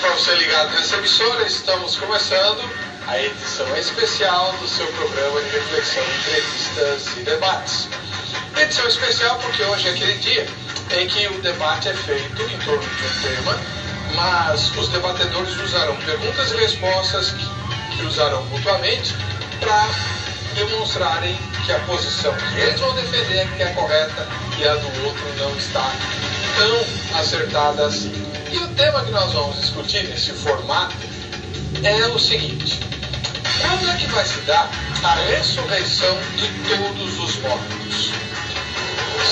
para você ligado nessa emissora, estamos começando a edição especial do seu programa de reflexão, entrevistas e debates. Edição especial porque hoje é aquele dia em que o debate é feito em torno de um tema, mas os debatedores usarão perguntas e respostas que usarão mutuamente para demonstrarem que a posição que eles vão defender é que é correta e a do outro não está tão acertada assim. E o tema que nós vamos discutir nesse formato é o seguinte: quando é que vai se dar a ressurreição de todos os mortos?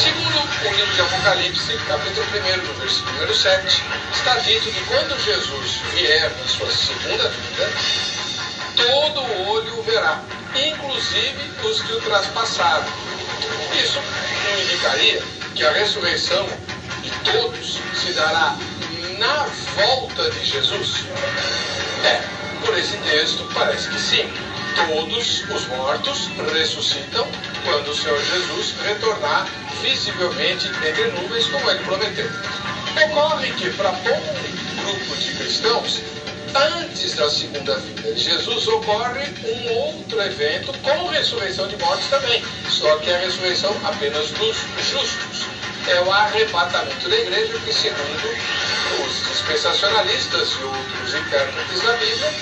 Segundo o livro de Apocalipse, capítulo 1, no versículo número 7, está dito que quando Jesus vier na sua segunda vinda, todo o olho o verá, inclusive os que o traspassaram. Isso não indicaria que a ressurreição de todos se dará na volta de Jesus? Por esse texto parece que sim. Todos os mortos ressuscitam quando o Senhor Jesus retornar visivelmente entre nuvens, como ele prometeu. Ocorre que para bom grupo de cristãos, antes da segunda vinda de Jesus, ocorre um outro evento com ressurreição de mortos também, só que a ressurreição apenas dos justos. É o arrebatamento da igreja, que segundo os dispensacionalistas e outros intérpretes da Bíblia,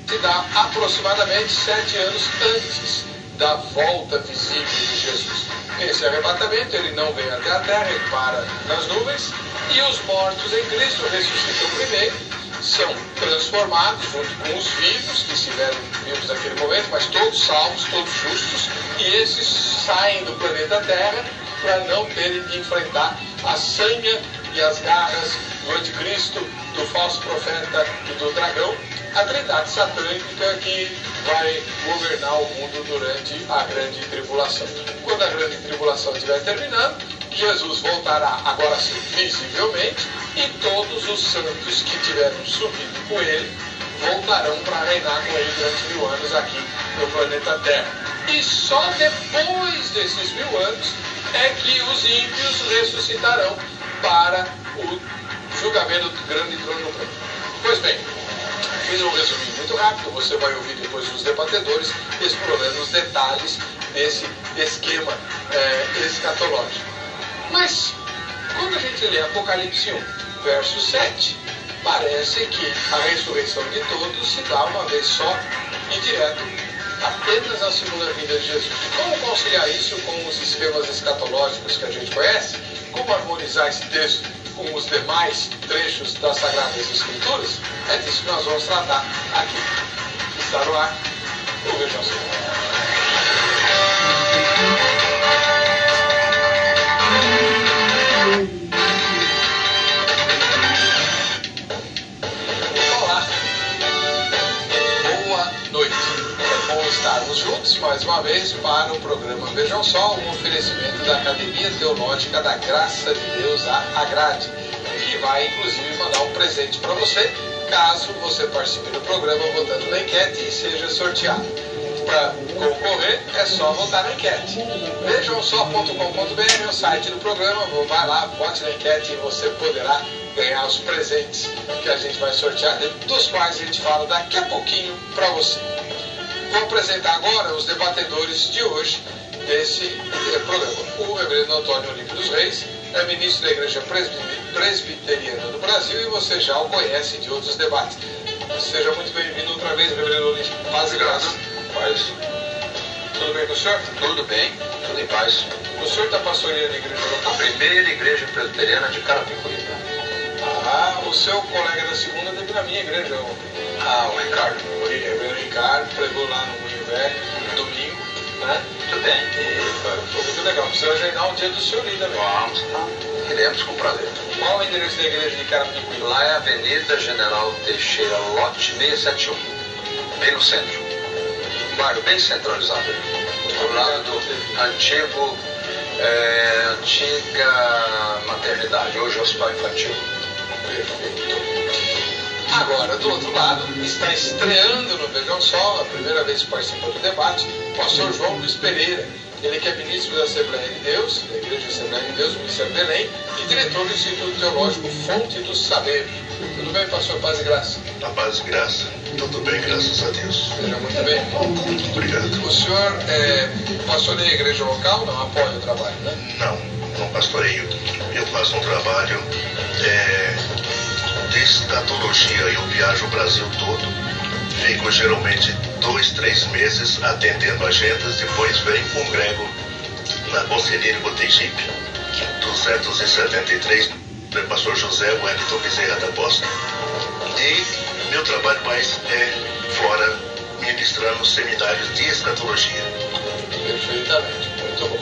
se dá aproximadamente 7 anos antes da volta visível de Jesus. Esse arrebatamento, ele não vem até a terra, ele para nas nuvens, e os mortos em Cristo ressuscitam primeiro, são transformados junto com os vivos, que estiveram vivos naquele momento, mas todos salvos, todos justos, e esses saem do planeta Terra para não terem de enfrentar a sanha e as garras do anticristo, do falso profeta e do dragão, a trindade satânica que vai governar o mundo durante a grande tribulação. Quando a grande tribulação estiver terminando, Jesus voltará agora sim visivelmente, e todos os santos que tiveram subido com ele voltarão para reinar com ele durante 1000 anos aqui no planeta Terra. E só depois desses 1000 anos é que os ímpios ressuscitarão para o julgamento do grande trono branco. Pois bem, fiz um resuminho muito rápido, você vai ouvir depois os debatedores explorando os detalhes desse esquema escatológico. Mas, quando a gente lê Apocalipse 1, verso 7, parece que a ressurreição de todos se dá uma vez só e direto, apenas na segunda vinda de Jesus. Como conciliar isso com os esquemas escatológicos que a gente conhece? Como harmonizar esse texto com os demais trechos das Sagradas Escrituras? É disso que nós vamos tratar aqui. Está no ar o Vejam Só. Olá, boa noite. É bom estarmos juntos mais uma vez para o programa Vejam Só, um oferecimento da Academia Teológica da Graça de Deus, a Agrade, que vai inclusive mandar um presente para você, caso você participe do programa votando na enquete e seja sorteado. Para concorrer é só votar na enquete. Vejamsó.com.br é o site do programa, vai lá, vote na enquete e você poderá ganhar os presentes que a gente vai sortear, dos quais a gente fala daqui a pouquinho para você. Vou apresentar agora os debatedores de hoje desse programa. O reverendo Antônio Olímpio dos Reis é ministro da Igreja Presbiteriana do Brasil e você já o conhece de outros debates. Seja muito bem-vindo outra vez, reverendo Olímpio. Paz e graça. Paz. Tudo bem com o senhor? Tudo bem, tudo em paz. O senhor está pastoreando a igreja A local? primeira igreja presbiteriana de Carapicuíba. O seu colega da segunda teve na minha igreja. O Ricardo. O reverendo Ricardo pregou lá no Moinho Velho, domingo, né? Tudo bem. Foi muito legal. Precisa agendar um dia do senhor ir também. Vamos, tá? Iremos com prazer. Qual o endereço da igreja de Carapicuíba? Lá é a Avenida General Teixeira, lote 671. Bem no centro. Um bairro bem centralizado. Do lado do antiga maternidade. Hoje é o hospital infantil. Perfeito. Agora, do outro lado, está estreando no Vejam Só, a primeira vez que participa do debate, o pastor João Luiz Pereira, Ele que é ministro da Assembleia de Deus, da Igreja Assembleia de Deus, Ministério de Belém, e diretor do Instituto Teológico Fonte do Saber. Tudo bem, pastor? Paz e graça? Na paz e graça. Tudo bem, graças a Deus. Seja muito bem. Obrigado. O senhor pastoreia a igreja local? Não apoia o trabalho, né? Não pastoreio. Eu faço um trabalho de escatologia. Eu viajo o Brasil todo. Fico geralmente 2, 3 meses atendendo agendas. Depois venho e congrego na Conselheiro Botegipe, 273, do pastor José Wellington Bezerra da Costa. E meu trabalho mais é fora, ministrando seminários de escatologia. Perfeitamente, muito bom.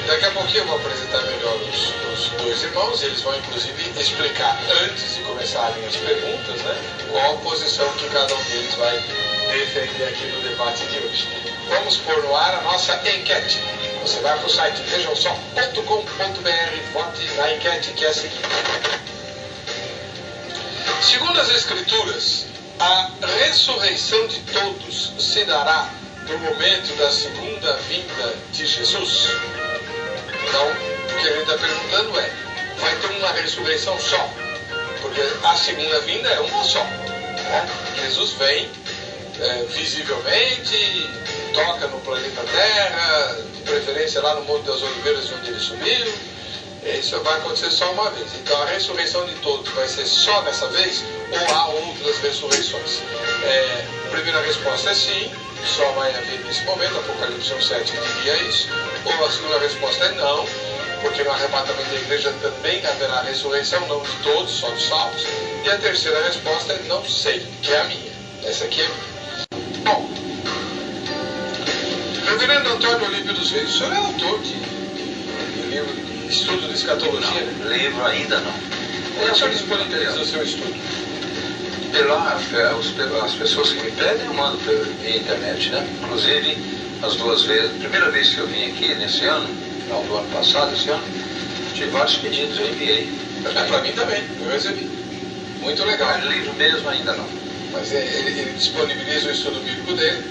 Daqui a pouquinho eu vou apresentar melhor os dois irmãos. Eles vão inclusive explicar, antes de começarem as perguntas, né, qual a posição que cada um deles vai defender aqui no debate de hoje. Vamos pôr no ar a nossa enquete. Você vai para o site vejamsó.com.br, vote na enquete, que é a seguinte. Segundo as Escrituras, a ressurreição de todos se dará no momento da segunda vinda de Jesus? Então, o que a gente está perguntando é, vai ter uma ressurreição só? Porque a segunda vinda é uma só, né? Jesus vem visivelmente, toca no planeta Terra, de preferência lá no Monte das Oliveiras, de onde ele subiu. Isso vai acontecer só uma vez. Então a ressurreição de todos vai ser só dessa vez, ou há outras ressurreições? A primeira resposta é sim, só vai haver nesse momento. Apocalipse 1:7 diria isso. Ou a segunda resposta é não, porque no arrebatamento da igreja também haverá ressurreição, não de todos, só dos salvos. E a terceira resposta é não sei, que é a minha. Essa aqui é minha. Bom, reverendo Antônio Olímpio dos Reis, o senhor é autor de livro de estudo de escatologia? Não, livro ainda não. Como é que o senhor disponibiliza o seu estudo? As pessoas que me pedem, eu mando via internet, né? Inclusive, as duas vezes, a primeira vez que eu vim aqui, nesse ano, final do ano passado, esse ano, tive vários pedidos, eu enviei. Para mim também, eu recebi. Muito legal. Mas livro mesmo ainda não. Mas ele disponibiliza o estudo bíblico dele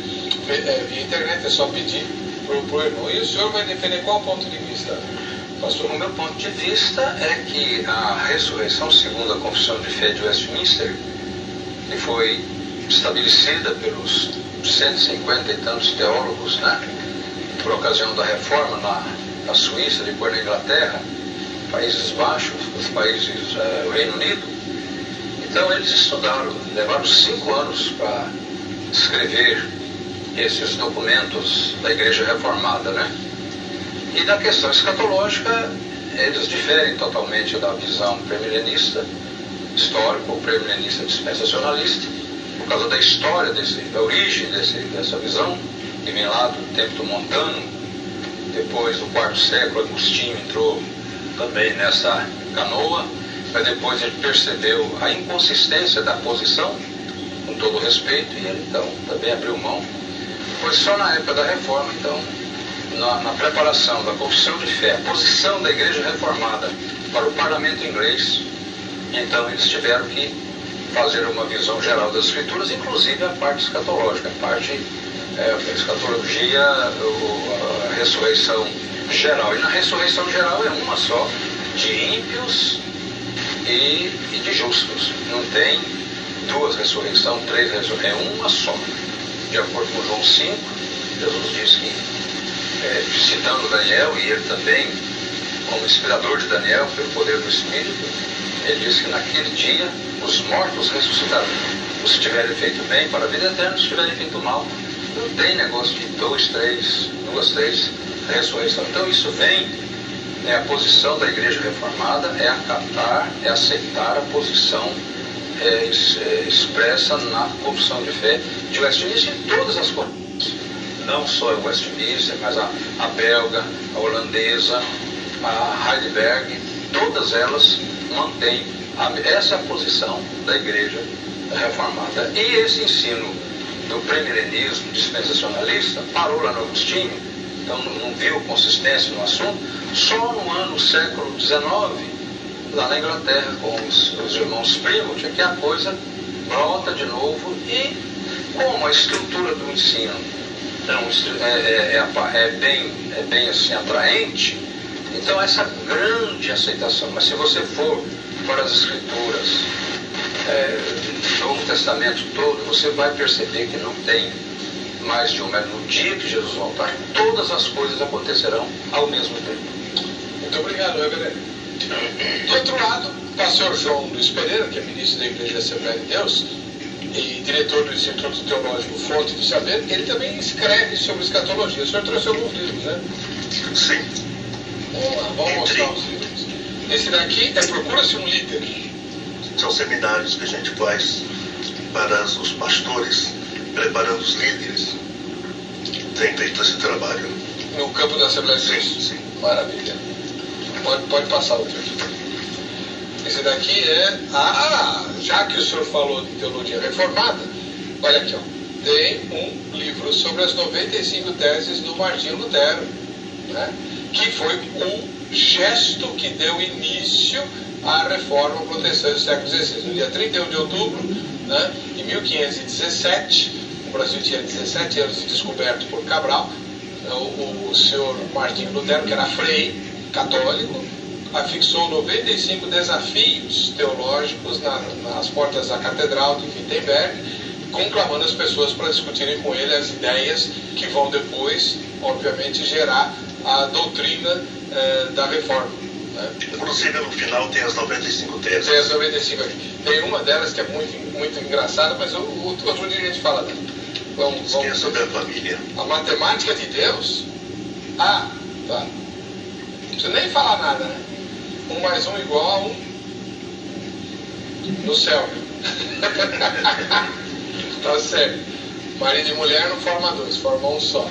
via internet, é só pedir para o irmão. E o senhor vai defender qual ponto de vista, pastor? O meu ponto de vista é que a ressurreição, segundo a Confissão de Fé de Westminster, que foi estabelecida pelos 150 e tantos teólogos, né, por ocasião da reforma na Suíça, depois na Inglaterra, Países Baixos, os países, o Reino Unido. Então eles estudaram, levaram 5 anos para escrever esses documentos da Igreja Reformada, né? E na questão escatológica, eles diferem totalmente da visão premilenista, histórica, ou premilenista dispensacionalista, por causa da história, da origem dessa visão, que vem lá do tempo do Montano. Depois do 4º século, Agostinho entrou também nessa canoa, mas depois ele percebeu a inconsistência da posição, com todo respeito, e ele então também abriu mão. Foi só na época da Reforma, então, na preparação da Confissão de Fé, a posição da Igreja Reformada para o parlamento inglês, então eles tiveram que fazer uma visão geral das Escrituras, inclusive a parte escatológica, a parte a escatologia, a ressurreição geral. E na ressurreição geral é uma só, de ímpios e de justos. Não tem duas ressurreições, 3 ressurreições, é uma só. De acordo com João 5, Jesus diz que, citando Daniel, e ele também, como inspirador de Daniel, pelo poder do Espírito, ele diz que naquele dia os mortos ressuscitarão. Os que tiverem feito bem para a vida eterna, os que tiverem feito mal. Não tem negócio de 2, 3 ressurreições. Então isso vem, a posição da Igreja Reformada é acatar, é aceitar a posição expressa na Confissão de Fé de Westminster em todas as coisas. Não só em Westminster, mas a belga, a holandesa, a Heidelberg, todas elas mantêm essa é a posição da Igreja Reformada. E esse ensino do premilenismo dispensacionalista parou lá no Agostinho, então não viu consistência no assunto, só no ano século XIX, lá na Inglaterra, com os irmãos Plymouth, é que a coisa brota de novo. E como a estrutura do ensino Então, isso é bem assim, atraente. Então, essa grande aceitação. Mas se você for para as Escrituras, o Novo Testamento todo, você vai perceber que não tem mais de um. Mas no dia que Jesus voltar, todas as coisas acontecerão ao mesmo tempo. Muito obrigado, reverendo. Do outro lado, o pastor João Luiz Pereira, que é ministro da Igreja da Assembleia de Deus e diretor do Instituto Teológico Fonte do Saber, ele também escreve sobre escatologia. O senhor trouxe alguns livros, né? Sim. Vamos mostrar os livros. Esse daqui é Procura-se um Líder. São seminários que a gente faz para os pastores, preparando os líderes. Tem feito esse trabalho. No campo da Assembleia de Deus? Sim. Maravilha. Pode passar outro aqui. Esse daqui é... já que o senhor falou de teologia reformada, olha aqui, ó. Tem um livro sobre as 95 teses do Martinho Lutero, né? Que foi o gesto que deu início à reforma protestante do século XVI. No dia 31 de outubro, né, em 1517, o Brasil tinha 17 anos de descoberto por Cabral, o senhor Martinho Lutero, que era frei católico, afixou 95 desafios teológicos nas portas da Catedral de Wittenberg, conclamando as pessoas para discutirem com ele as ideias que vão depois, obviamente, gerar a doutrina da reforma. Né? Inclusive, no final tem as 95 teses. Tem as 95 aqui. Tem uma delas que é muito engraçada, mas outro dia a gente fala dela. Vamos sobre a família. A matemática de Deus? Tá. Não precisa nem falar nada, né? 1 mais 1 igual a 1 no céu. Tá certo. Marido e mulher não forma dois, forma um só.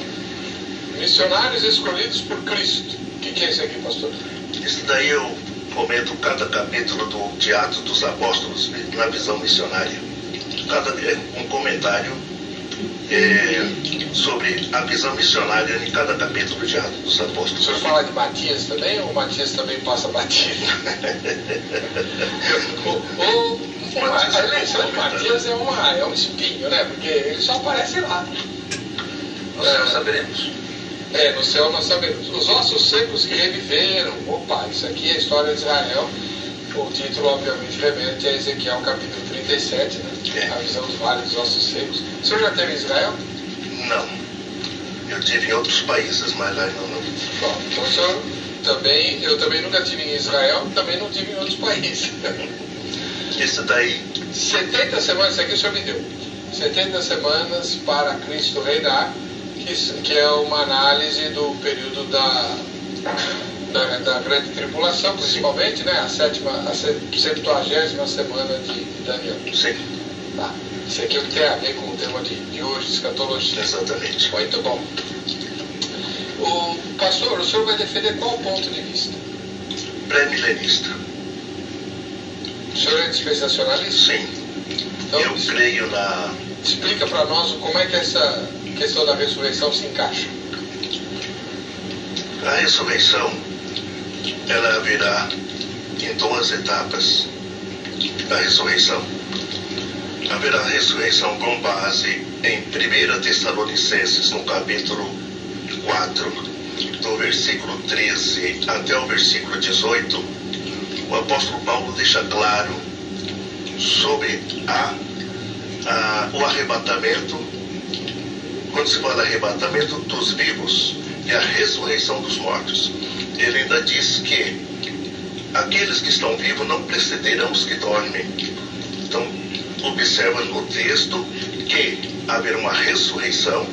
Missionários escolhidos por Cristo. O que é isso aqui, pastor? Isso daí eu comento cada capítulo do Teatro dos Apóstolos na visão missionária. Um comentário sobre a visão missionária em cada capítulo do Teatro dos Apóstolos. O senhor fala de Matias também, ou Matias também passa batido? A eleição de Matias é um espinho, né? Porque ele só aparece lá. No céu saberemos. No céu nós sabemos. Os ossos secos que reviveram. Opa, isso aqui é a história de Israel. O título, obviamente, remete a Ezequiel capítulo 37, né? A visão do vale dos ossos secos. O senhor já teve em Israel? Não. Eu tive em outros países, mas lá não. Bom, então o senhor também... Eu também nunca tive em Israel, também não tive em outros países. Esse daí... 70 semanas, isso aqui o senhor me deu. 70 semanas para Cristo reinar, que é uma análise do período da grande tribulação, principalmente, né? A 70ª semana de Daniel. Sim. Tá. Isso aqui tem a ver com o tema de hoje, escatologia. Exatamente. Muito bom. O pastor, o senhor vai defender qual ponto de vista? Pré-milenista. O senhor é dispensacionalista? Sim. Então, eu creio na... Explica para nós como é que essa questão da ressurreição se encaixa. A ressurreição, ela haverá em 2 etapas da ressurreição. Haverá a ressurreição com base em 1 Tessalonicenses, no capítulo 4, do versículo 13 até o versículo 18, o apóstolo Paulo deixa claro sobre o arrebatamento, quando se fala arrebatamento dos vivos e a ressurreição dos mortos. Ele ainda diz que aqueles que estão vivos não precederão os que dormem. Então, observa no texto que haverá uma ressurreição,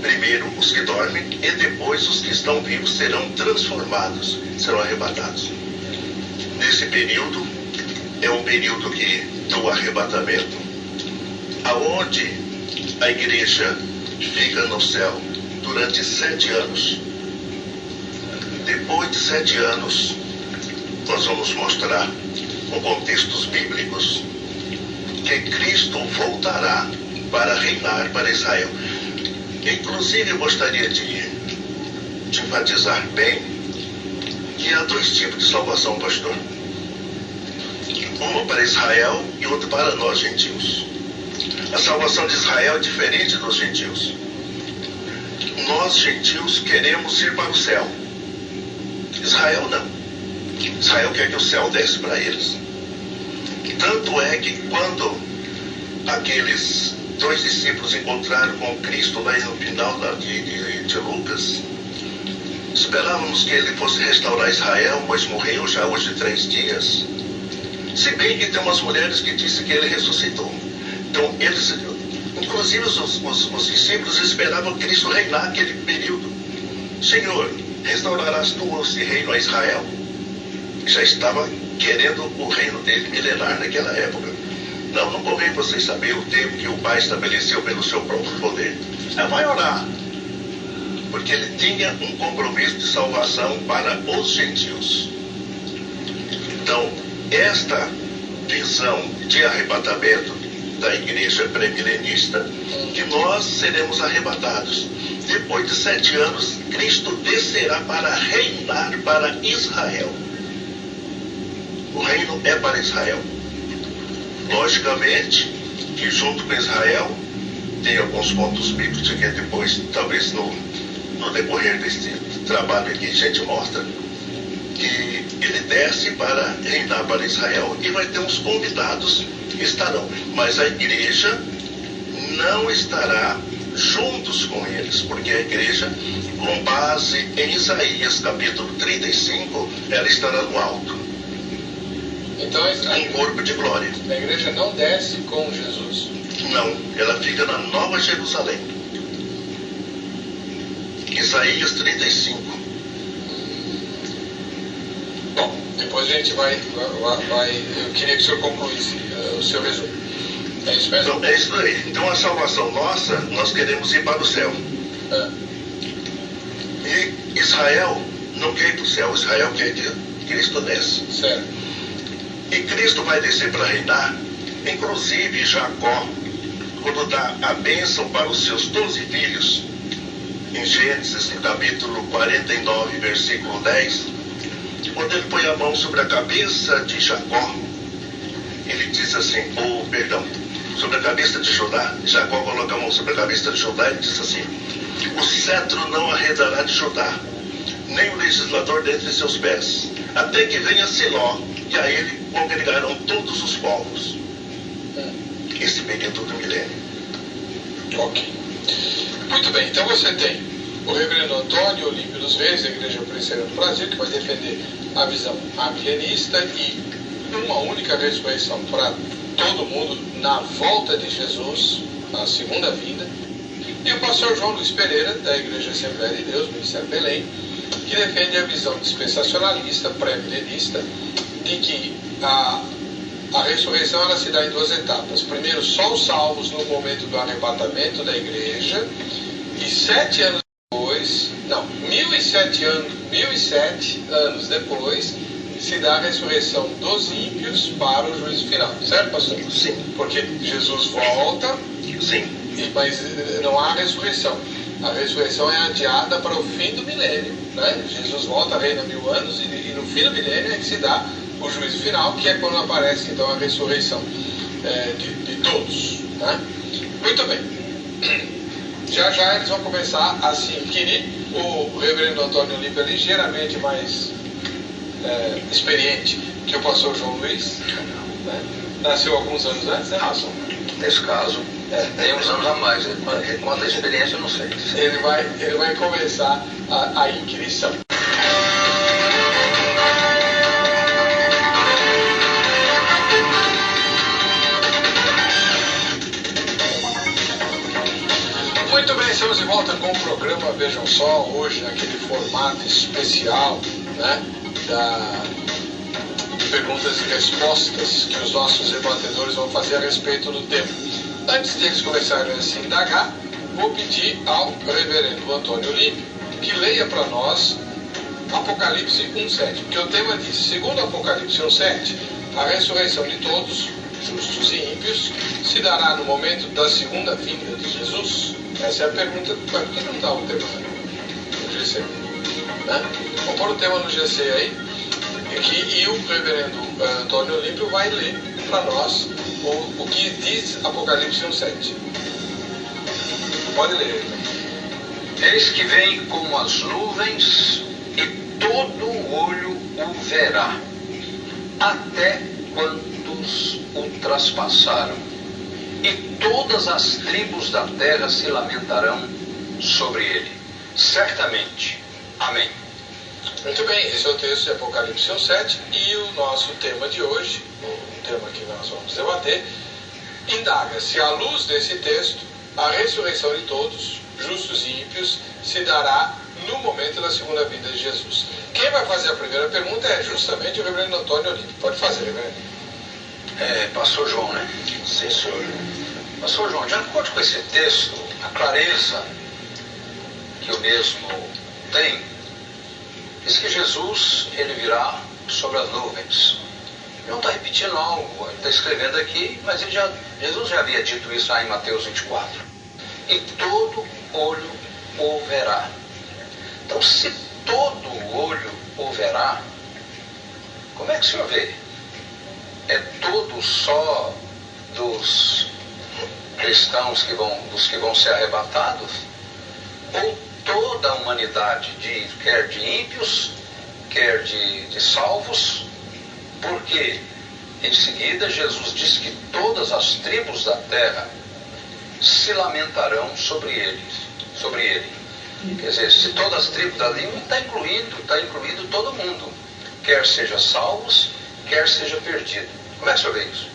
primeiro os que dormem e depois os que estão vivos serão transformados, serão arrebatados. Nesse período, é um período do arrebatamento, aonde a igreja fica no céu durante 7 anos. Depois de 7 anos, nós vamos mostrar, com contextos bíblicos, que Cristo voltará para reinar para Israel. Inclusive, eu gostaria de enfatizar bem que há 2 tipos de salvação, pastor. Uma para Israel e outra para nós, gentios. A salvação de Israel é diferente dos gentios. nós gentios queremos ir para o céu. Israel não. Israel quer que o céu desce para eles. Tanto é que quando aqueles 2 discípulos encontraram com Cristo lá no final de Lucas, esperávamos que ele fosse restaurar Israel, pois morreu já hoje 3 dias. Se bem que tem umas mulheres que dizem que ele ressuscitou. Então eles, inclusive os discípulos, esperavam Cristo reinar naquele período. Senhor, restaurarás tu esse reino a Israel? Já estava querendo o reino dele milenar naquela época. Não convém vocês saber o tempo que o Pai estabeleceu pelo seu próprio poder. Vai orar, porque ele tinha um compromisso de salvação para os gentios. Então, esta visão de arrebatamento da igreja pré-milenista, que nós seremos arrebatados. Depois de 7 anos, Cristo descerá para reinar para Israel. O reino é para Israel. Logicamente que junto com Israel tem alguns pontos bíblicos que depois, talvez no decorrer deste trabalho aqui, a gente mostra que ele desce para reinar para Israel e vai ter uns convidados que estarão, mas a igreja não estará juntos com eles, porque a igreja, com base em Isaías capítulo 35, ela estará no alto. Então, um corpo de glória. A igreja não desce com Jesus? Não, ela fica na Nova Jerusalém. Isaías 35. Bom, depois a gente vai eu queria que o senhor concluísse o seu resumo. É isso mesmo? Então, é isso aí. Então a salvação nossa, nós queremos ir para o céu. E Israel não quer ir para o céu, Israel quer que Cristo desce. Certo. E Cristo vai descer para reinar. Inclusive Jacó, quando dá a bênção para os seus 12 filhos, em Gênesis, no capítulo 49, versículo 10, quando ele põe a mão sobre a cabeça de Jacó, ele diz assim, sobre a cabeça de Judá, Jacó coloca a mão sobre a cabeça de Judá e diz assim, o cetro não arredará de Judá, nem o legislador dentre seus pés, até que venha Siló, e a ele congregarão todos os povos. Esse período do milênio. Ok. Muito bem, então você tem o reverendo Antônio Olímpio dos Reis, da Igreja Presbiteriana do Brasil, que vai defender a visão amilenista e uma única ressurreição para todo mundo na volta de Jesus, na segunda vinda. E o pastor João Luiz Pereira, da Igreja Assembleia de Deus, Ministério Belém, que defende a visão dispensacionalista, pré-milenista, de que a ressurreição ela se dá em 2 etapas. Primeiro, só os salvos no momento do arrebatamento da igreja, e 7 anos depois, 1007 anos depois, se dá a ressurreição dos ímpios para o juízo final. Certo, pastor? Sim. Porque Jesus volta, sim, mas não há ressurreição. A ressurreição é adiada para o fim do milênio, né? Jesus volta, reina 1000 anos, e no fim do milênio é que se dá o juízo final, que é quando aparece então a ressurreição de todos, né? Muito bem. Já eles vão começar a se inquirir. O reverendo Antônio Olímpio é ligeiramente mais experiente que o pastor João Luiz, né? Nasceu alguns anos antes, né, Nelson? Nesse caso, tem uns anos a mais. Quanto à experiência, eu não sei. Ele vai começar a inquirição. Muito bem, estamos de volta com o programa Vejam Só, hoje naquele formato especial, né, de perguntas e respostas que os nossos debatedores vão fazer a respeito do tema. Antes de eles começarem a se indagar, vou pedir ao reverendo Antônio Olímpio que leia para nós Apocalipse 1:7, porque o tema diz, segundo Apocalipse 1:7, a ressurreição de todos, justos e ímpios, se dará no momento da segunda vinda de Jesus. Essa é a pergunta. Por que não dá o tema no GC? Né? Vamos pôr o tema no GC aí, e o reverendo Antônio Olímpio vai ler para nós o que diz Apocalipse 1:7. Pode ler. Eis que vem como as nuvens, e todo o olho o verá, até quantos o traspassaram, e todas as tribos da terra se lamentarão sobre ele. Certamente. Amém. Muito bem, esse é o texto de Apocalipse 1:7 e o nosso tema de hoje, o tema que nós vamos debater, indaga se à luz desse texto a ressurreição de todos, justos e ímpios, se dará no momento da segunda vinda de Jesus. Quem vai fazer a primeira pergunta é justamente o reverendo Antônio Olindo. Pode fazer, reverendo. Pastor João, né? Sim, senhor. Pastor João, de acordo com esse texto, a clareza que o mesmo tem, diz que Jesus, ele virá sobre as nuvens. Ele não está repetindo algo, ele está escrevendo aqui, mas Jesus já havia dito isso lá em Mateus 24. E todo olho o verá. Então, se todo olho o verá, como é que o senhor vê? É todo só dos cristãos dos que vão ser arrebatados? Ou toda a humanidade, quer de ímpios, quer de salvos? Porque em seguida Jesus diz que todas as tribos da terra se lamentarão sobre ele. Quer dizer, se todas as tribos da língua, está incluído todo mundo, quer seja salvos, quer seja perdido. Como é que o senhor vê isso?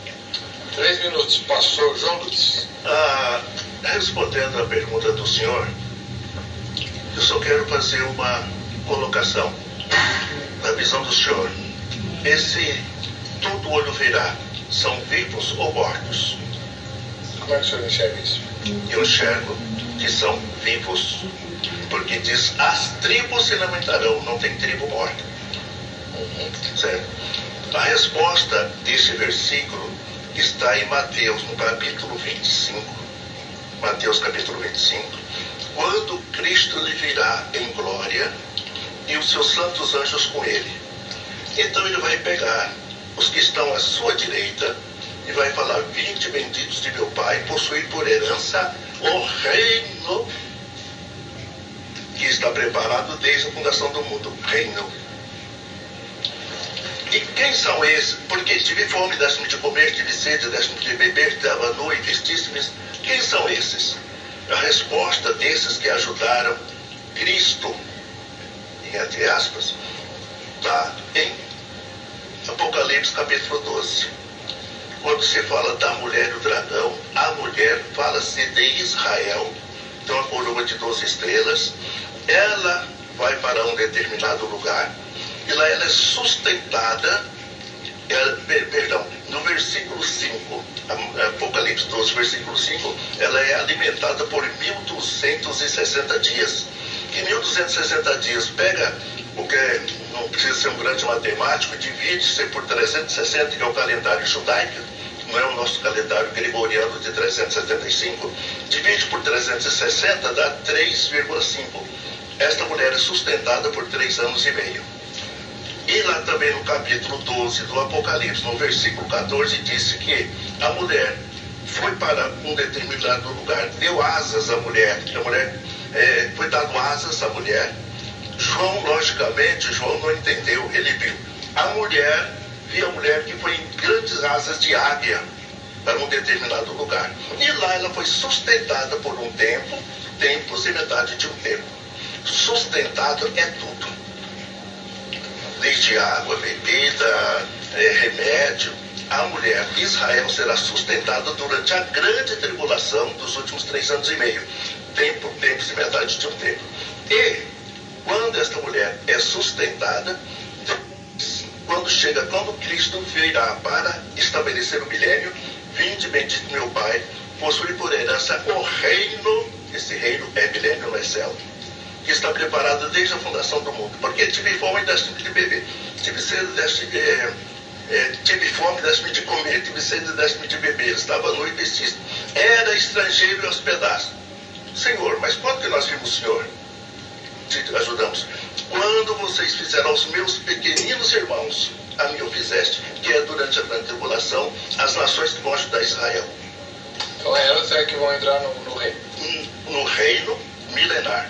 3 minutos, pastor João Luiz. Respondendo à pergunta do senhor, eu só quero fazer uma colocação. Na visão do senhor, esse todo olho verá, são vivos ou mortos? Como é que o senhor enxerga isso? Eu enxergo que são vivos, porque diz, as tribos se lamentarão, não tem tribo morta. Certo? A resposta desse versículo está em Mateus, no capítulo 25. Mateus capítulo 25. Quando Cristo lhe virá em glória e os seus santos anjos com ele. Então ele vai pegar os que estão à sua direita e vai falar: vinde benditos de meu Pai, possuir por herança o reino que está preparado desde a fundação do mundo. Reino. E quem são esses? Porque tive fome, deste-me de comer, tive sede, deste-me de beber, estava nu e vestiste-me. Quem são esses? A resposta desses que ajudaram Cristo, entre aspas, está em Apocalipse capítulo 12. Quando se fala da mulher e o dragão, a mulher fala-se de Israel, então a coroa de 12 estrelas, ela vai para um determinado lugar, e lá ela é sustentada, no versículo 5, Apocalipse 12, versículo 5, ela é alimentada por 1260 dias. Em 1260 dias, pega o que não precisa ser um grande matemático, divide-se por 360, que é o calendário judaico, não é o nosso calendário gregoriano de 375, divide por 360, dá 3,5. Esta mulher é sustentada por 3 anos e meio. E lá também no capítulo 12 do Apocalipse, no versículo 14, disse que a mulher foi para um determinado lugar, deu asas à mulher, foi dado asas à mulher. João, logicamente, João não entendeu, ele viu a mulher que foi em grandes asas de águia para um determinado lugar. E lá ela foi sustentada por um tempo sem metade de um tempo. Sustentado é tudo. Desde água, bebida, remédio. A mulher de Israel será sustentada durante a grande tribulação dos últimos 3 anos e meio. Tempo sem metade de um tempo. E quando esta mulher é sustentada, quando Cristo virá para estabelecer o milênio, vinde bendito meu Pai, possuir por herança o reino, esse reino é milênio, não é céu, que está preparado desde a fundação do mundo. Porque tive fome e deste-me de beber, tive sede, tive fome, deste-me de comer, tive sede, deste-me de beber, estava nu e vestido, era estrangeiro e hospedado. Senhor, mas quando que nós vimos o Senhor? Te ajudamos. Quando vocês fizeram aos meus pequeninos irmãos, a mim o fizeste, que é durante a grande tribulação, as nações que vão ajudar Israel. Então elas é que vão entrar no reino. No reino milenar.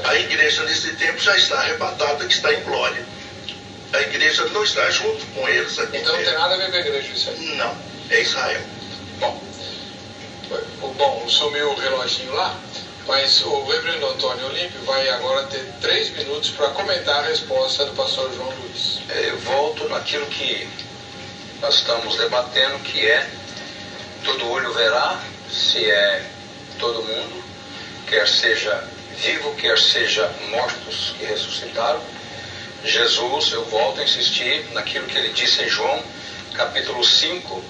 A igreja nesse tempo já está arrebatada, que está em glória. A igreja não está junto com eles aqui. Então não tem nada a ver com a igreja isso aí? Não, é Israel. Bom, sumiu o reloginho lá, mas o reverendo Antônio Olímpio vai agora ter 3 minutos para comentar a resposta do pastor João Luiz. Eu volto naquilo que nós estamos debatendo, que é: todo olho verá, se é todo mundo, quer seja vivo, quer seja mortos que ressuscitaram. Jesus, eu volto a insistir naquilo que ele disse em João, capítulo 5,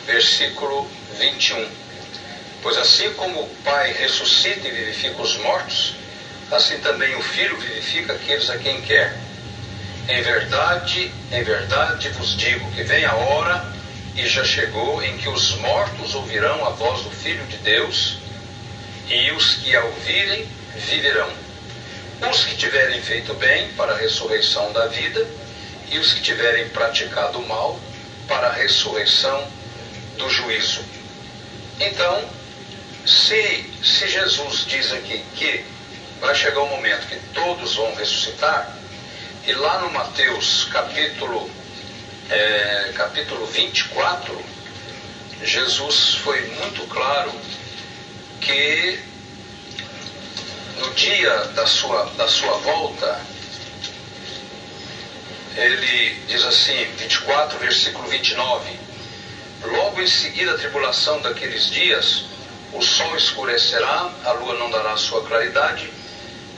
versículo 21. Pois assim como o Pai ressuscita e vivifica os mortos, assim também o Filho vivifica aqueles a quem quer. Em verdade vos digo que vem a hora, e já chegou, em que os mortos ouvirão a voz do Filho de Deus, e os que a ouvirem viverão. Os que tiverem feito bem, para a ressurreição da vida, e os que tiverem praticado o mal, para a ressurreição do juízo. Então, se Jesus diz aqui que vai chegar um momento que todos vão ressuscitar, e lá no Mateus capítulo 24, Jesus foi muito claro que no dia da sua volta, ele diz assim, 24, versículo 29, logo em seguida a tribulação daqueles dias, o sol escurecerá, a lua não dará sua claridade,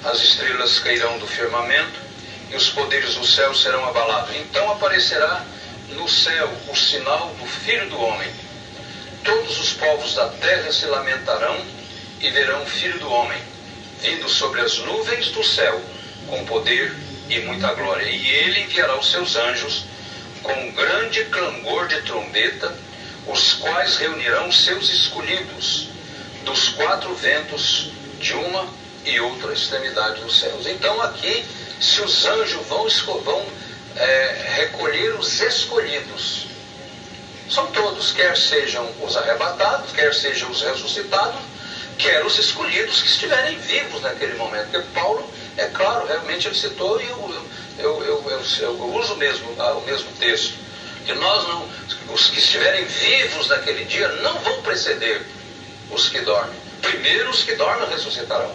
as estrelas cairão do firmamento, e os poderes do céu serão abalados. Então aparecerá no céu o sinal do Filho do Homem. Todos os povos da terra se lamentarão e verão o Filho do Homem, vindo sobre as nuvens do céu, com poder e muita glória. E ele enviará os seus anjos com grande clangor de trombeta, os quais reunirão os seus escolhidos dos 4 ventos, de uma e outra extremidade dos céus. Então aqui, se os anjos vão recolher os escolhidos, são todos, quer sejam os arrebatados, quer sejam os ressuscitados, quer os escolhidos que estiverem vivos naquele momento. Porque Paulo, é claro, realmente ele citou, e eu uso o mesmo texto, que os que estiverem vivos naquele dia não vão preceder os que dormem. Primeiro os que dormem ressuscitarão,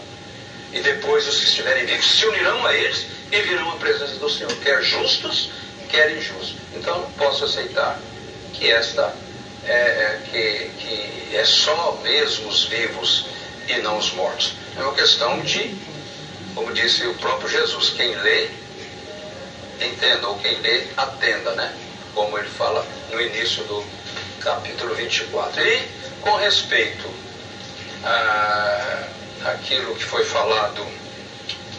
e depois os que estiverem vivos se unirão a eles e virão a presença do Senhor, quer justos, quer injustos. Então não posso aceitar que que é só mesmo os vivos e não os mortos. É uma questão de, como disse o próprio Jesus, quem lê, entenda, ou quem lê, atenda, né? Como ele fala no início do capítulo 24. E com respeito àquilo que foi falado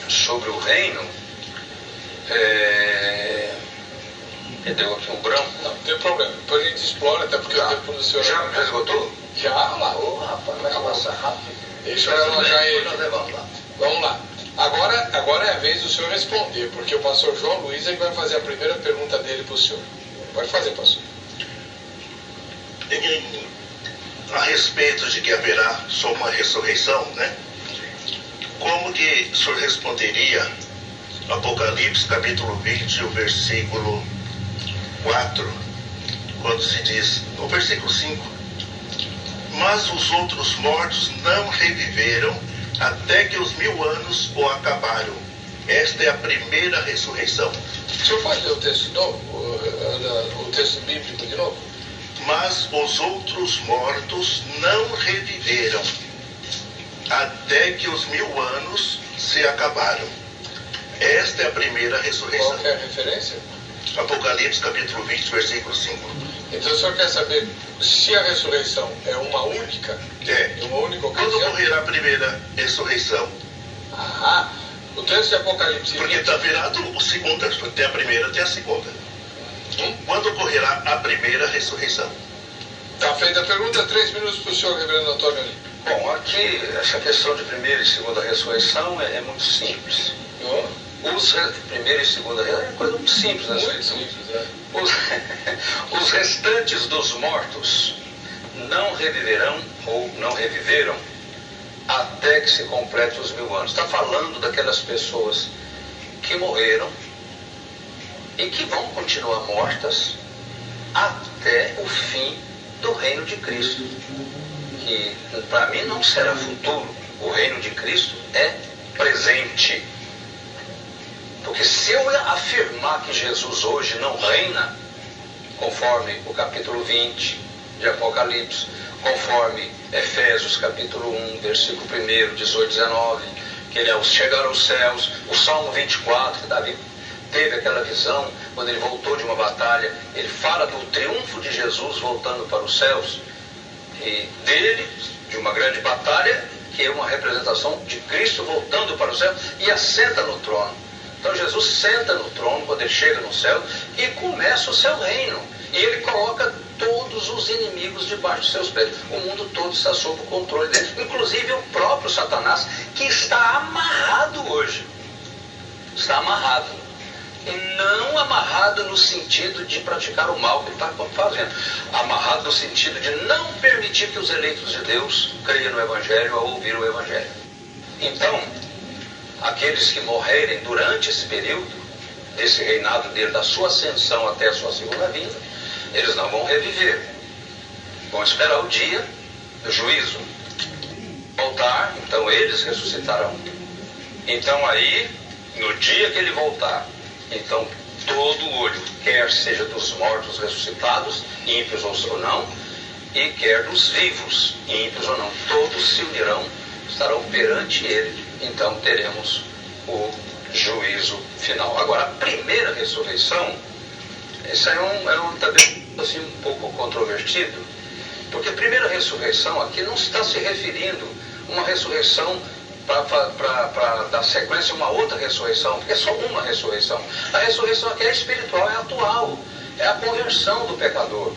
sobre o reino, me deu aqui um branco. Não tem problema, depois a gente explora, até porque o tempo do senhor... Já esgotou? Já, lá. Rapaz, vai passar rápido. Deixa eu elogiar ele. Vamos lá. Agora é a vez do senhor responder, porque o pastor João Luiz ele vai fazer a primeira pergunta dele para o senhor. Pode fazer, pastor. A respeito de que haverá só uma ressurreição, né? Como que o senhor responderia Apocalipse capítulo 20, o versículo 4, quando se diz, no versículo 5, mas os outros mortos não reviveram até que os 1000 anos o acabaram. Esta é a primeira ressurreição. O senhor pode ler o texto de novo? O texto bíblico de novo? Mas os outros mortos não reviveram até que os 1000 anos se acabaram. Esta é a primeira ressurreição. Qual que é a referência? Apocalipse capítulo 20, versículo 5. Então o senhor quer saber se a ressurreição é uma única? É. Uma única ocasião? Quando ocorrerá a primeira ressurreição? O texto de Apocalipse... Porque está virado o segundo, tem a primeira, tem a segunda. Quando ocorrerá a primeira ressurreição? Está feita a pergunta, 3 minutos para o senhor, reverendo Antônio Olímpio. Bom, aqui essa questão de primeira e segunda ressurreição é muito simples. Primeira e segunda é coisa muito simples, né? Muito simples, é. Os restantes dos mortos não reviverão ou não reviveram até que se complete os 1000 anos. Está falando daquelas pessoas que morreram e que vão continuar mortas até o fim do reino de Cristo, que para mim não será futuro. O reino de Cristo é presente. Porque se eu afirmar que Jesus hoje não reina, conforme o capítulo 20 de Apocalipse, conforme Efésios capítulo 1, versículo 1, 18, 19, que ele ao chegar aos céus, o Salmo 24, que Davi teve aquela visão, quando ele voltou de uma batalha, ele fala do triunfo de Jesus voltando para os céus, e dele, de uma grande batalha, que é uma representação de Cristo voltando para o céu e assenta no trono. Então Jesus senta no trono quando ele chega no céu e começa o seu reino. E ele coloca todos os inimigos debaixo dos seus pés. O mundo todo está sob o controle dele. Inclusive o próprio Satanás, que está amarrado hoje. Está amarrado. E não amarrado no sentido de praticar o mal que ele está fazendo. Amarrado no sentido de não permitir que os eleitos de Deus creiam no Evangelho ou ouviram o Evangelho. Então, aqueles que morrerem durante esse período, desse reinado dele, da sua ascensão até a sua segunda vinda, eles não vão reviver. Vão esperar o dia do juízo. Voltar, então eles ressuscitarão. Então aí, no dia que ele voltar, então todo olho, quer seja dos mortos ressuscitados, ímpios ou não, e quer dos vivos, ímpios ou não, todos se unirão, estarão perante ele. Então teremos o juízo final. Agora, a primeira ressurreição, isso é também assim, um pouco controvertido, porque a primeira ressurreição aqui não está se referindo a uma ressurreição para dar sequência a uma outra ressurreição, porque é só uma ressurreição. A ressurreição aqui é espiritual, é atual, é a conversão do pecador.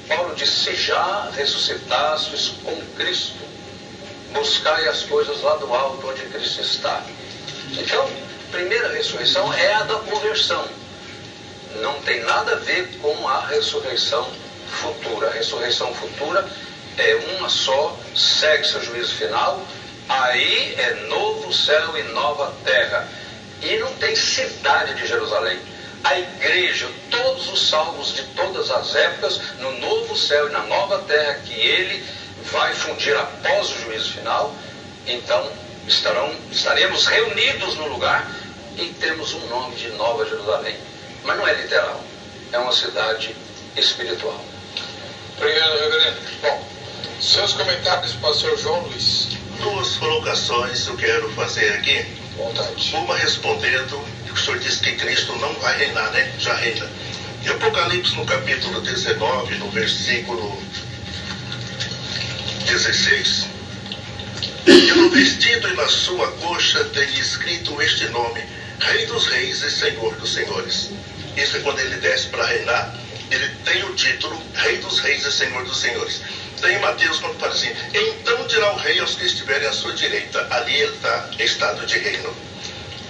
Paulo diz: se já ressuscitastes com Cristo, buscai as coisas lá do alto onde Cristo está. Então, a primeira ressurreição é a da conversão. Não tem nada a ver com a ressurreição futura. A ressurreição futura é uma só, segue-se o juízo final, aí é novo céu e nova terra. E não tem cidade de Jerusalém. A igreja, todos os salvos de todas as épocas, no novo céu e na nova terra que ele vai fundir após o juízo final, então estaremos reunidos no lugar e temos um nome de Nova Jerusalém. Mas não é literal, é uma cidade espiritual. Obrigado, reverendo. Bom, seus comentários, pastor João Luiz. 2 colocações eu quero fazer aqui. Vontade. Uma respondendo, o senhor disse que Cristo não vai reinar, né? Já reina. Em Apocalipse, no capítulo 19, no versículo 16, e no vestido e na sua coxa tem escrito este nome: Rei dos Reis e Senhor dos Senhores. Isso é quando ele desce para reinar, ele tem o título Rei dos Reis e Senhor dos Senhores. Tem Mateus quando fala assim: então dirá o rei aos que estiverem à sua direita. Ali ele está em estado de reino.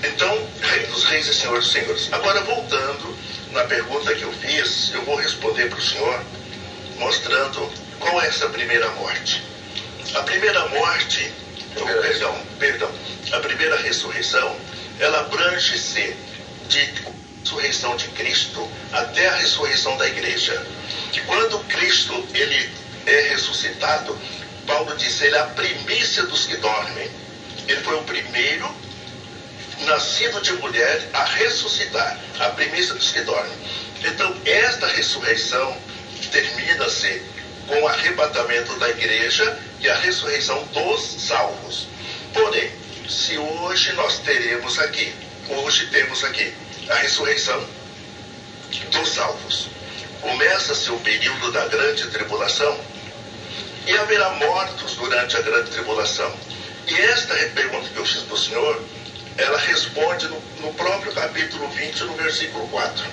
Então, Rei dos Reis e Senhor dos Senhores. Agora, voltando na pergunta que eu fiz, eu vou responder para o senhor mostrando qual é essa primeira morte. A primeira morte, a primeira ressurreição, ela abrange-se de ressurreição de Cristo até a ressurreição da igreja. Quando Cristo ele é ressuscitado, Paulo diz: ele é a primícia dos que dormem. Ele foi o primeiro nascido de mulher a ressuscitar, a primícia dos que dormem. Então, esta ressurreição termina-se com o arrebatamento da igreja e a ressurreição dos salvos. Porém, se hoje temos aqui a ressurreição dos salvos, começa-se o período da grande tribulação e haverá mortos durante a grande tribulação. E esta pergunta que eu fiz para o senhor, ela responde no próprio capítulo 20, no versículo 4.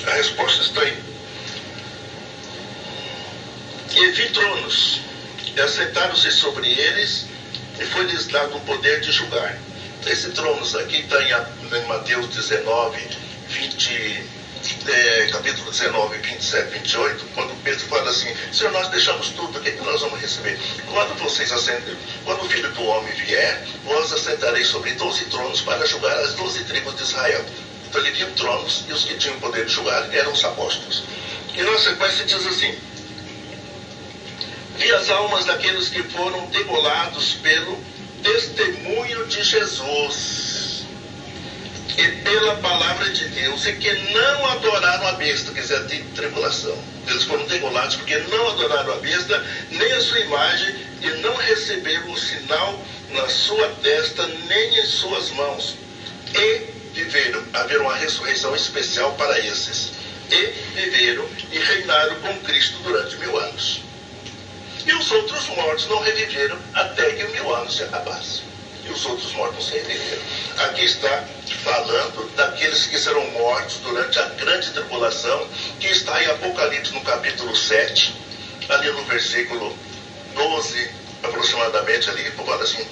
A resposta está aí. E vi tronos, e assentaram-se sobre eles, e foi-lhes dado o poder de julgar. Esse tronos aqui está em Mateus 19, 20, capítulo 19, 27, 28, quando Pedro fala assim: Senhor, nós deixamos tudo, o que nós vamos receber? Quando o Filho do Homem vier, vós assentareis sobre 12 tronos para julgar as 12 tribos de Israel. Então ele viu tronos, e os que tinham poder de julgar eram os apóstolos. E na sequência diz assim: vi as almas daqueles que foram degolados pelo testemunho de Jesus e pela palavra de Deus, e que não adoraram a besta, quer dizer, a tribulação. Eles foram degolados porque não adoraram a besta, nem a sua imagem, e não receberam o sinal na sua testa, nem em suas mãos. E viveram, haverá uma ressurreição especial para esses. E viveram e reinaram com Cristo durante 1000 anos. E os outros mortos não reviveram até que 1000 anos se acabassem. E os outros mortos não se reviveram. Aqui está falando daqueles que serão mortos durante a grande tribulação, que está em Apocalipse no capítulo 7, ali no versículo 12, aproximadamente, ali, fala assim: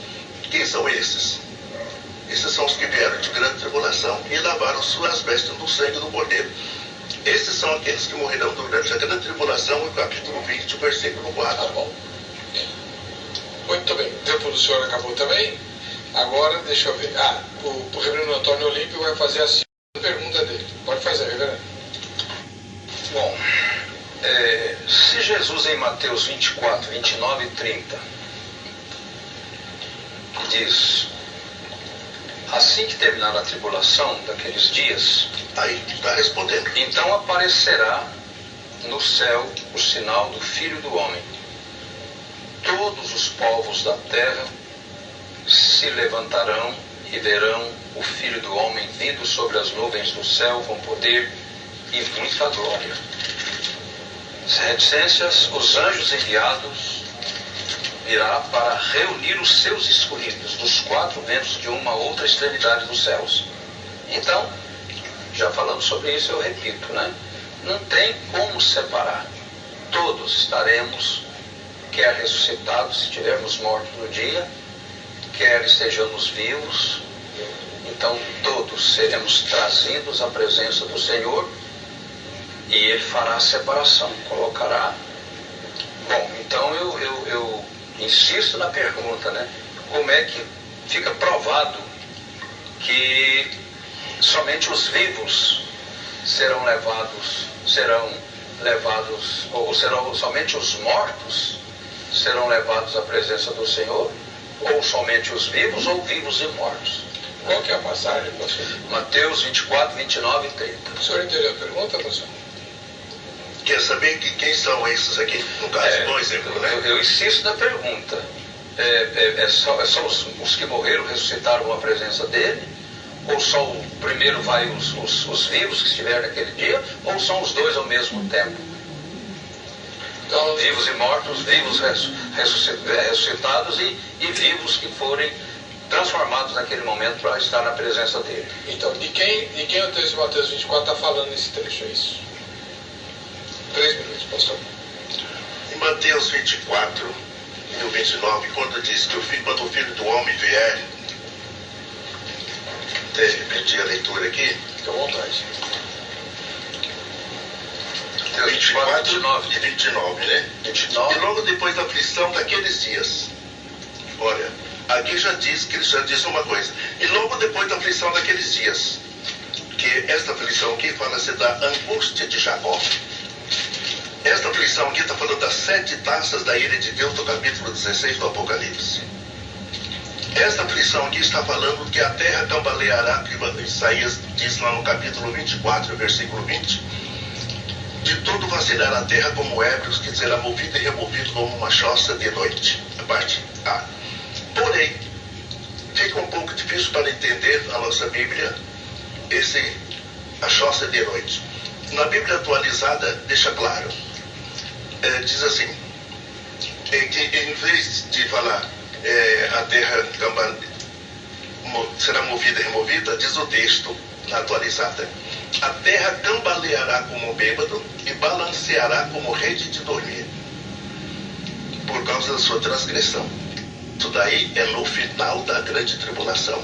quem são esses? Esses são os que vieram de grande tribulação e lavaram suas vestes no sangue do Cordeiro. Esses são aqueles que morrerão durante a grande tribulação, no capítulo 20, versículo 4. Tá bom. Muito bem. O tempo do senhor acabou também. Agora, deixa eu ver. O reverendo Antônio Olímpio vai fazer a segunda pergunta dele. Pode fazer, reverendo. Bom, se Jesus em Mateus 24, 29 e 30 diz: assim que terminar a tribulação daqueles dias, aí está respondendo, então aparecerá no céu o sinal do Filho do Homem. Todos os povos da terra se levantarão e verão o Filho do Homem vindo sobre as nuvens do céu com poder e muita glória. As reticências, os anjos enviados virá para reunir os seus escolhidos dos 4 ventos de uma outra extremidade dos céus. Então, já falamos sobre isso, eu repito, né? Não tem como separar. Todos estaremos, quer ressuscitados, se estivermos mortos no dia, quer estejamos vivos. Então, todos seremos trazidos à presença do Senhor e Ele fará a separação, colocará. Bom, então eu insisto na pergunta, né? Como é que fica provado que somente os vivos serão levados, ou serão somente os mortos serão levados à presença do Senhor, ou somente os vivos, ou vivos e mortos? Qual que é a passagem, pastor? Mateus 24, 29 e 30. O senhor entendeu a pergunta, pastor? Quer saber quem são esses aqui? No caso, por exemplo, né? Eu insisto na pergunta. São os que morreram, ressuscitaram à presença dele? Ou só o primeiro vai os vivos que estiverem naquele dia? Ou são os dois ao mesmo tempo? Então, vivos e mortos, vivos ressuscitados e vivos que forem transformados naquele momento para estar na presença dele. Então, de quem o texto de Mateus 24 está falando nesse trecho? É isso? 3 minutos, pastor. Em Mateus 24 e o 29, quando diz que quando o Filho do Homem vier, até repetir a leitura aqui. Fica à vontade. 24 e 29, né? 29. E logo depois da aflição daqueles dias. Olha, aqui já diz uma coisa. E logo depois da aflição daqueles dias, que esta aflição aqui fala-se da angústia de Jacó. Esta aflição aqui está falando das 7 taças da ira de Deus do capítulo 16 do Apocalipse. Esta aflição aqui está falando que a terra cambaleará, que Isaías diz lá no capítulo 24, versículo 20. De todo vacilar a terra como ébrios, que será movido e removido como uma choça de noite. A parte A. Porém, fica um pouco difícil para entender a nossa Bíblia, a choça de noite. Na Bíblia atualizada, deixa claro. Diz assim, que em vez de falar a terra será movida e removida, diz o texto na atualizada: a terra cambaleará como bêbado e balanceará como rede de dormir, por causa da sua transgressão. Isso daí é no final da grande tribulação,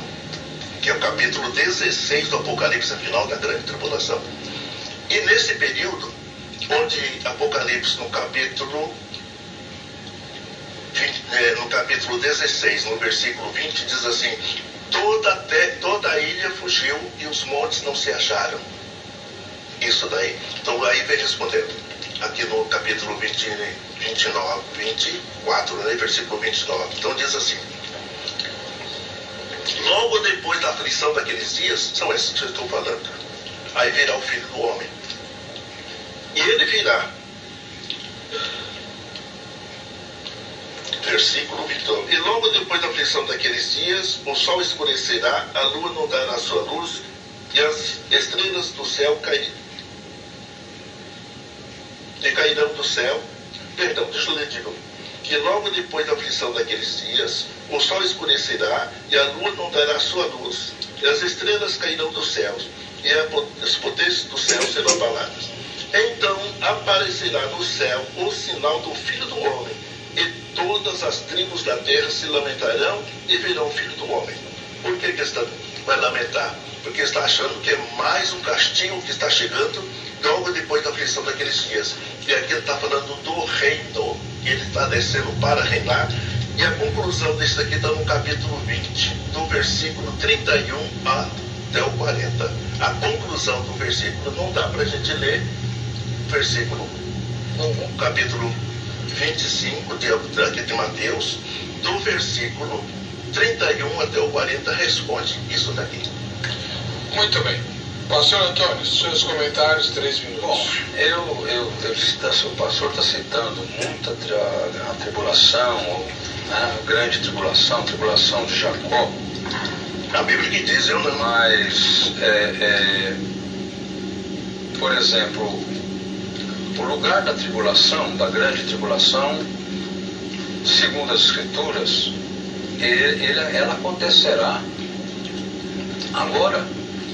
que é o capítulo 16 do Apocalipse, final da grande tribulação. E nesse período, onde Apocalipse no capítulo 16, no versículo 20, diz assim: toda a ilha fugiu e os montes não se acharam. Isso daí. Então aí vem respondendo, aqui no capítulo 24, né, versículo 29. Então diz assim: logo depois da aflição daqueles dias, são esses que eu estou falando, aí virá o Filho do Homem. E ele virá. Versículo 29. E logo depois da aflição daqueles dias, o sol escurecerá, a lua não dará sua luz, e as estrelas do céu cairão do céu. Perdão, deixa eu ler de novo. E logo depois da aflição daqueles dias, o sol escurecerá, e a lua não dará sua luz, e as estrelas cairão dos céus, e as potências do céu serão abaladas. Então aparecerá no céu o sinal do Filho do Homem, e todas as tribos da terra se lamentarão e verão o Filho do Homem. Por que vai lamentar? Porque está achando que é mais um castigo que está chegando logo depois da aflição daqueles dias. E aqui ele está falando do reino, que ele está descendo para reinar. E a conclusão desse daqui está no capítulo 20, do versículo 31 até o 40. A conclusão do versículo não dá para a gente ler. Versículo 1, capítulo 25 de Mateus, do versículo 31 até o 40, responde isso daqui. Muito bem. Pastor Antônio, seus comentários, 3 minutos. Bom, o pastor está citando muito a tribulação, a grande tribulação, a tribulação de Jacó. A Bíblia que diz, eu não. Mas, por exemplo, o lugar da tribulação, da grande tribulação, segundo as Escrituras, ela acontecerá agora,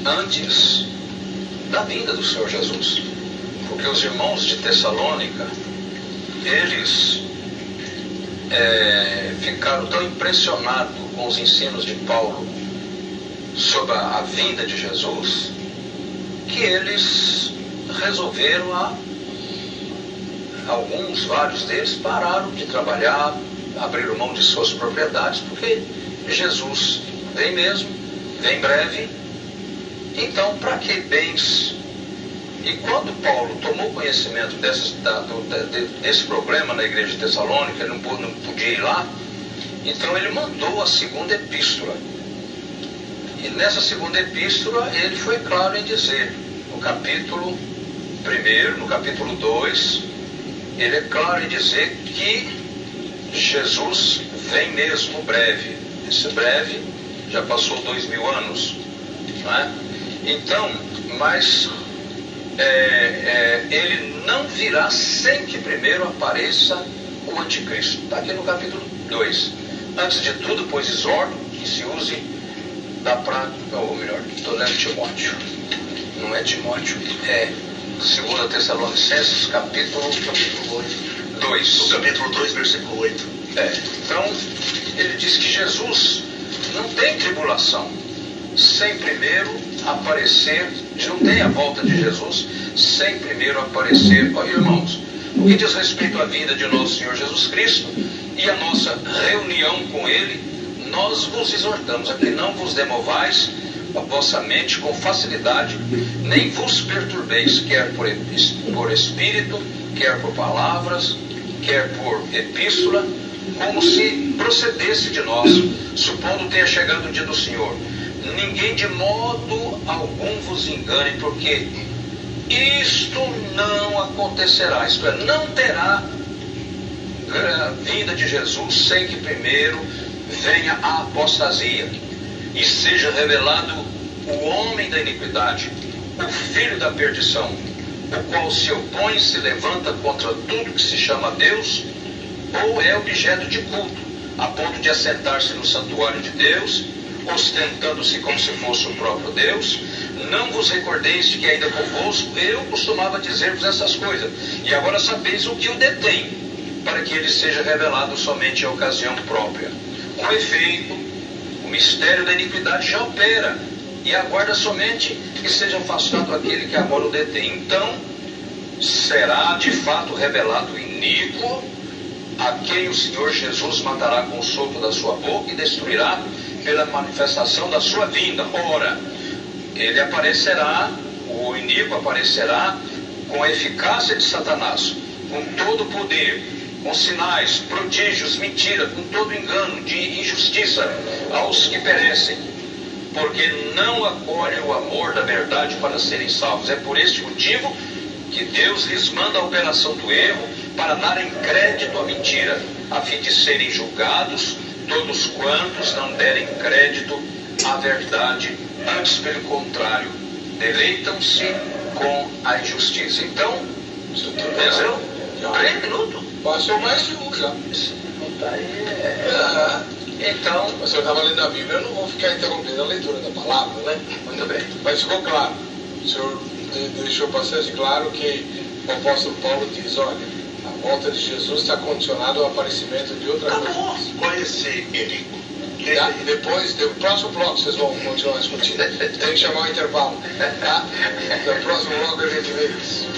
antes da vinda do Senhor Jesus. Porque os irmãos de Tessalônica, eles ficaram tão impressionados com os ensinos de Paulo sobre a vinda de Jesus, que eles resolveram, vários deles pararam de trabalhar, abriram mão de suas propriedades, porque Jesus vem mesmo, vem breve. Então, para que bens? E quando Paulo tomou conhecimento desse problema na igreja de Tessalônica, ele não podia ir lá, então ele mandou a segunda epístola. E nessa segunda epístola ele foi claro em dizer, no capítulo 1, no capítulo 2, ele é claro em dizer que Jesus vem mesmo breve. Esse breve já passou 2000 anos, não é? Então, mas ele não virá sem que primeiro apareça o anticristo. Está aqui no capítulo 2. Antes de tudo, pois exorto que se use da prática, ou melhor, estou lendo Timóteo. Não é Timóteo, é 2 Tessalonicenses, capítulo 2. No capítulo 2, versículo 8. Então, ele diz que Jesus não tem tribulação sem primeiro aparecer, não tem a volta de Jesus sem primeiro aparecer. Olha, irmãos, o que diz respeito à vinda de nosso Senhor Jesus Cristo e a nossa reunião com Ele, nós vos exortamos a que não vos demovais a vossa mente com facilidade, nem vos perturbeis, quer por espírito, quer por palavras, quer por epístola, como se procedesse de nós, supondo tenha chegado o dia do Senhor. Ninguém de modo algum vos engane, porque isto não acontecerá, isto é, não terá a vinda de Jesus sem que primeiro venha a apostasia e seja revelado o homem da iniquidade, o filho da perdição, o qual se opõe e se levanta contra tudo que se chama Deus ou é objeto de culto, a ponto de assentar-se no santuário de Deus, ostentando-se como se fosse o próprio Deus. Não vos recordeis de que ainda convosco eu costumava dizer-vos essas coisas, e agora sabeis o que o detém, para que ele seja revelado somente em ocasião própria. Com efeito, o mistério da iniquidade já opera, e aguarda somente que seja afastado aquele que agora o detém. Então será de fato revelado o iníquo, a quem o Senhor Jesus matará com o sopro da sua boca e destruirá pela manifestação da sua vinda. Ora, ele aparecerá, o iníquo aparecerá com a eficácia de Satanás, com todo o poder, com sinais, prodígios, mentira, com todo engano de injustiça aos que perecem, porque não acolhem o amor da verdade para serem salvos. É por este motivo que Deus lhes manda a operação do erro, para darem crédito à mentira, a fim de serem julgados todos quantos não derem crédito à verdade, antes pelo contrário, deleitam-se com a injustiça. Então, entendeu? 3 minutos. Passou mais de um já. Então, o senhor estava lendo a Bíblia, eu não vou ficar interrompendo a leitura da palavra, né? Muito bem. Mas ficou claro. O senhor deixou bastante claro que o apóstolo Paulo diz, olha, a volta de Jesus está condicionada ao aparecimento de outra coisa. Qual é esse iníquo? Tá? E depois, no próximo bloco, vocês vão continuar discutindo. Tem que chamar o intervalo. Tá? No próximo bloco a gente vê isso.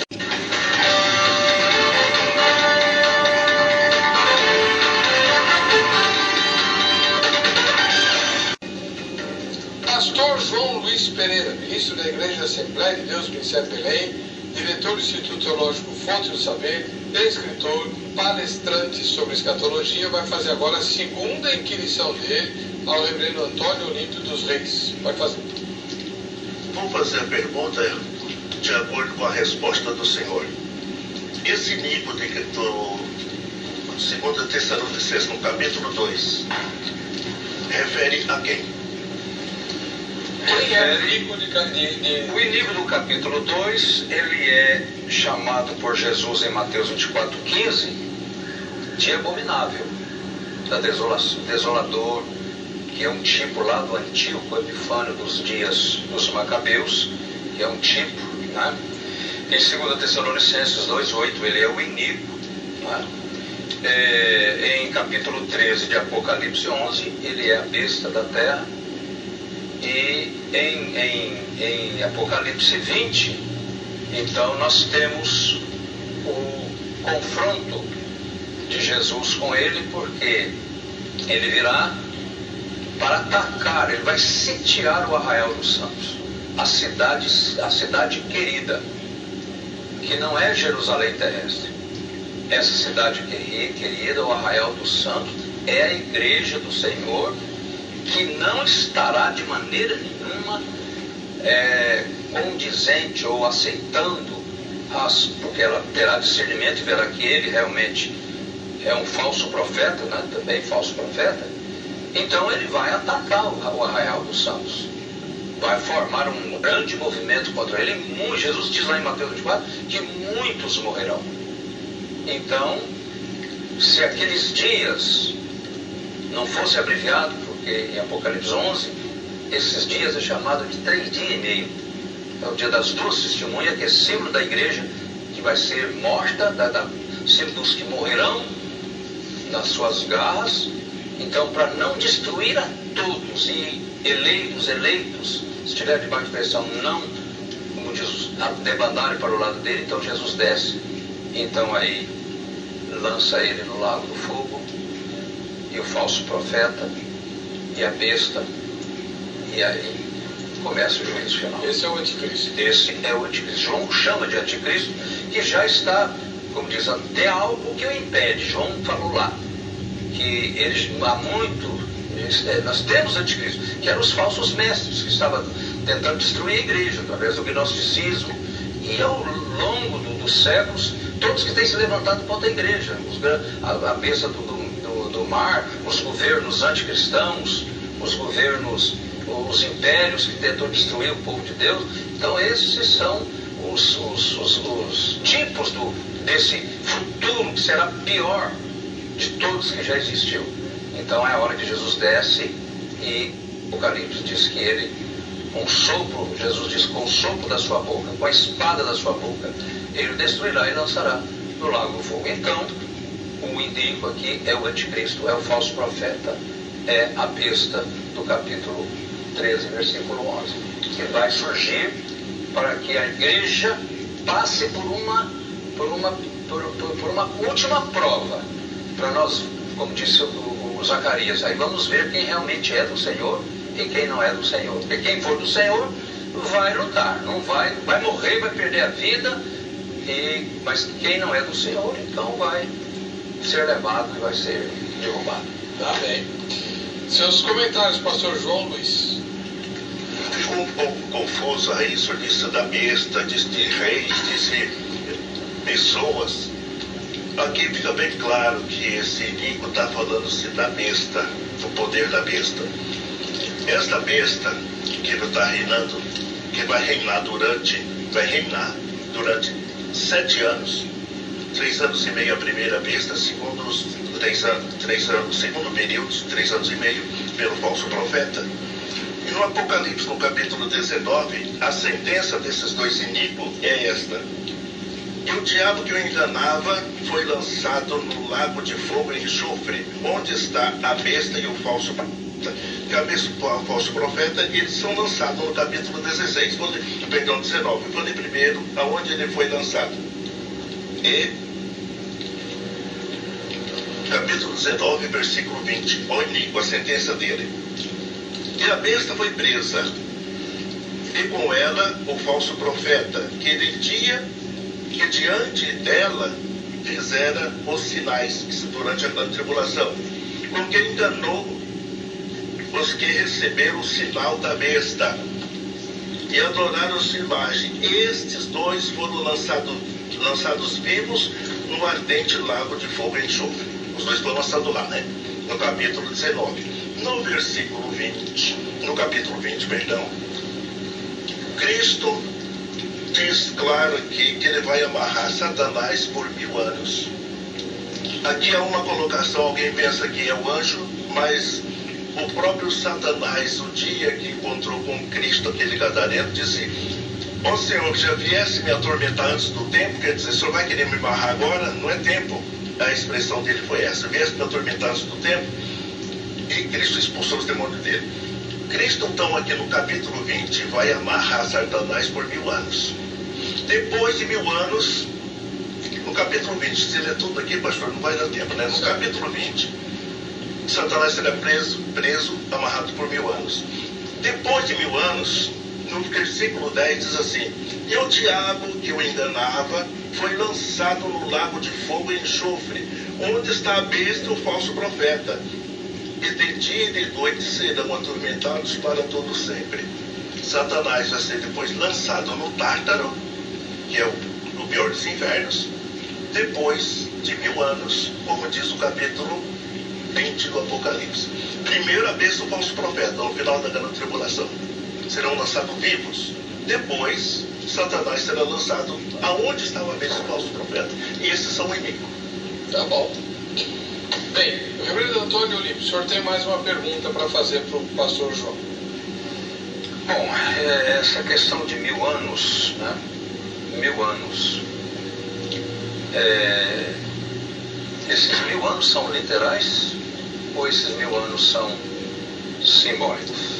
Pastor João Luiz Pereira, ministro da Igreja da Assembleia de Deus, Ministério Belém, diretor do Instituto Teológico Fonte do Saber, escritor, palestrante sobre escatologia, vai fazer agora a segunda inquirição dele ao reverendo Antônio Olímpio dos Reis. Vai fazer. Vou fazer a pergunta de acordo com a resposta do Senhor. Esse iníquo do 2 Tessalonicenses, no capítulo 2, refere a quem? Quem é o iníquo O iníquo do capítulo 2, ele é chamado por Jesus em Mateus 24:15 de abominável, da desolador, que é um tipo lá do Antíoco Epifânio dos dias dos Macabeus, que é um tipo, né? Em 2 Tessalonicenses 2:8, ele é o iníquo, né? Em capítulo 13 de Apocalipse 11, ele é a besta da terra. E em Apocalipse 20, então nós temos o confronto de Jesus com ele, porque ele virá para atacar, ele vai sitiar o Arraial dos Santos, a cidade querida, que não é Jerusalém terrestre. Essa cidade querida, o Arraial dos Santos, é a igreja do Senhor, que não estará de maneira nenhuma condizente ou aceitando, porque ela terá discernimento e verá que ele realmente é um falso profeta, né? Também falso profeta. Então ele vai atacar o Arraial dos Santos, vai formar um grande movimento contra ele. Jesus diz lá em Mateus 24 que muitos morrerão. Então, se aqueles dias não fosse abreviado, em Apocalipse 11, esses dias é chamado de 3 dias e meio. É o dia das 2 testemunhas, que é símbolo da igreja, que vai ser morta, símbolo dos que morrerão nas suas garras. Então, para não destruir a todos, e eleitos, se estiver debaixo de pressão, não, como diz, debandarem para o lado dele, então Jesus desce, então aí lança ele no lago do fogo, e o falso profeta, e a besta, e aí começa o juízo final. Esse é o anticristo. Esse é o anticristo. João chama de anticristo, que já está, como diz, até algo que o impede. João falou lá, que eles há muito, nós temos anticristo, que eram os falsos mestres, que estavam tentando destruir a igreja, através do gnosticismo, e ao longo dos séculos, todos que têm se levantado contra a igreja, a besta do mar, os governos anticristãos, os impérios que tentam destruir o povo de Deus. Então esses são os tipos desse futuro que será pior de todos que já existiu. Então é a hora que Jesus desce, e Apocalipse diz que ele, com o sopro, Jesus diz, com o sopro da sua boca, com a espada da sua boca, ele destruirá e lançará no lago do fogo. Então o iníquo aqui é o anticristo, é o falso profeta, é a besta do capítulo 13, versículo 11, que vai surgir para que a igreja passe por uma última prova, para nós, como disse o Zacarias, aí vamos ver quem realmente é do Senhor e quem não é do Senhor. Porque quem for do Senhor vai lutar, não vai morrer, vai perder a vida, mas quem não é do Senhor, então vai ser levado e vai ser derrubado. Tá bem. Seus comentários, pastor João Luiz. Ficou um pouco confuso aí, isso disse da besta, disse de reis, disse pessoas. Aqui fica bem claro que esse Nico está falando-se da besta, do poder da besta. Esta besta que está reinando, que vai reinar durante 7 anos. 3 anos e meio a primeira besta, segundo período, 3 anos e meio, pelo falso profeta. E no Apocalipse, no capítulo 19, a sentença desses dois iníquos é esta: e o diabo que o enganava foi lançado no lago de fogo e enxofre, onde está a besta e o falso profeta. Que a besta e o falso profeta, eles são lançados no capítulo 16, 19, vou ler primeiro aonde ele foi lançado. E capítulo 19, versículo 20, o iníquo, a sentença dele. E a besta foi presa, e com ela o falso profeta, que diante dela fizera os sinais, isso durante a grande tribulação, com que enganou os que receberam o sinal da besta e adoraram sua imagem. Estes dois foram lançados vivos no ardente lago de fogo e enxofre. Os dois foram lançados lá, né? No capítulo 19. No versículo 20, no capítulo 20, perdão, Cristo diz claro aqui que ele vai amarrar Satanás por 1000 anos. Aqui há uma colocação, alguém pensa que é o anjo, mas o próprio Satanás, o dia que encontrou com Cristo, aquele gadareno, disse: ó Senhor, já viesse me atormentar antes do tempo, quer dizer, o Senhor vai querer me amarrar agora? Não é tempo. A expressão dele foi essa: viesse me atormentar antes do tempo. E Cristo expulsou os demônios dele. Cristo, então, aqui no capítulo 20, vai amarrar Satanás por 1000 anos. Depois de 1000 anos, no capítulo 20, se ler tudo aqui, pastor, não vai dar tempo, né? No capítulo 20, Satanás será preso, amarrado por 1000 anos. Depois de 1000 anos, no versículo 10 diz assim: e o diabo que o enganava foi lançado no lago de fogo e enxofre, onde está a besta e o falso profeta. E de dia e de noite serão atormentados para todo sempre. Satanás vai ser depois lançado no Tártaro, que é o pior dos infernos, depois de 1000 anos, como diz o capítulo 20 do Apocalipse. Primeiro a besta e o falso profeta, no final da grande tribulação, serão lançados vivos. Depois, Satanás será lançado aonde estava a besta e o falso profeta. E esses são o inimigo. Tá bom. Bem, reverendo Antônio Olímpio, o senhor tem mais uma pergunta para fazer para o pastor João. Bom, essa questão de 1000 anos, né? 1000 anos. Esses 1000 anos são literais ou esses 1000 anos são simbólicos?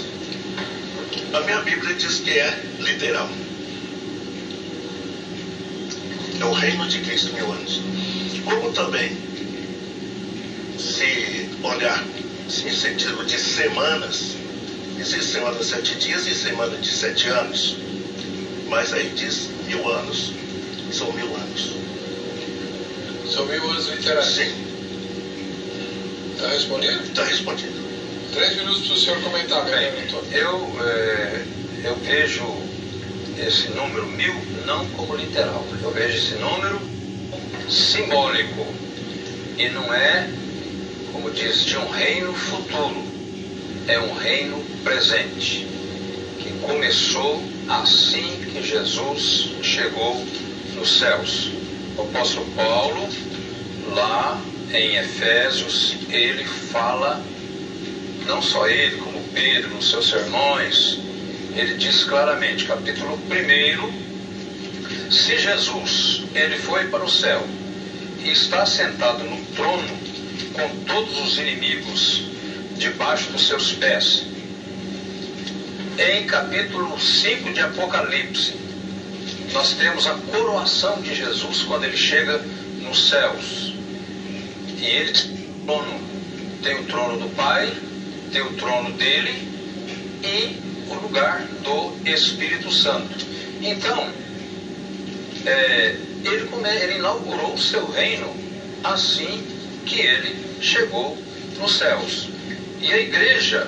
A minha Bíblia diz que é literal. É o reino de Cristo 1000 anos. Como também, se olhar em sentido de semanas, existe semana de 7 dias e semana de 7 anos. Mas aí diz 1000 anos, são 1000 anos. São 1000 anos literais? Sim. Está respondido? Está respondido. 3 minutos para o senhor comentar, reverendo Antônio. Eu vejo esse número 1000 não como literal. Eu vejo esse número simbólico. E não é, como diz, de um reino futuro. É um reino presente, que começou assim que Jesus chegou nos céus. O apóstolo Paulo, lá em Efésios, ele fala, não só ele, como Pedro, nos seus sermões, ele diz claramente, capítulo 1, se Jesus, ele foi para o céu e está sentado no trono com todos os inimigos debaixo dos seus pés, Em capítulo 5 de Apocalipse, nós temos a coroação de Jesus quando ele chega nos céus. E ele tem o trono do Pai, tem o trono dele e o lugar do Espírito Santo. Então, ele inaugurou o seu reino assim que ele chegou nos céus. E a igreja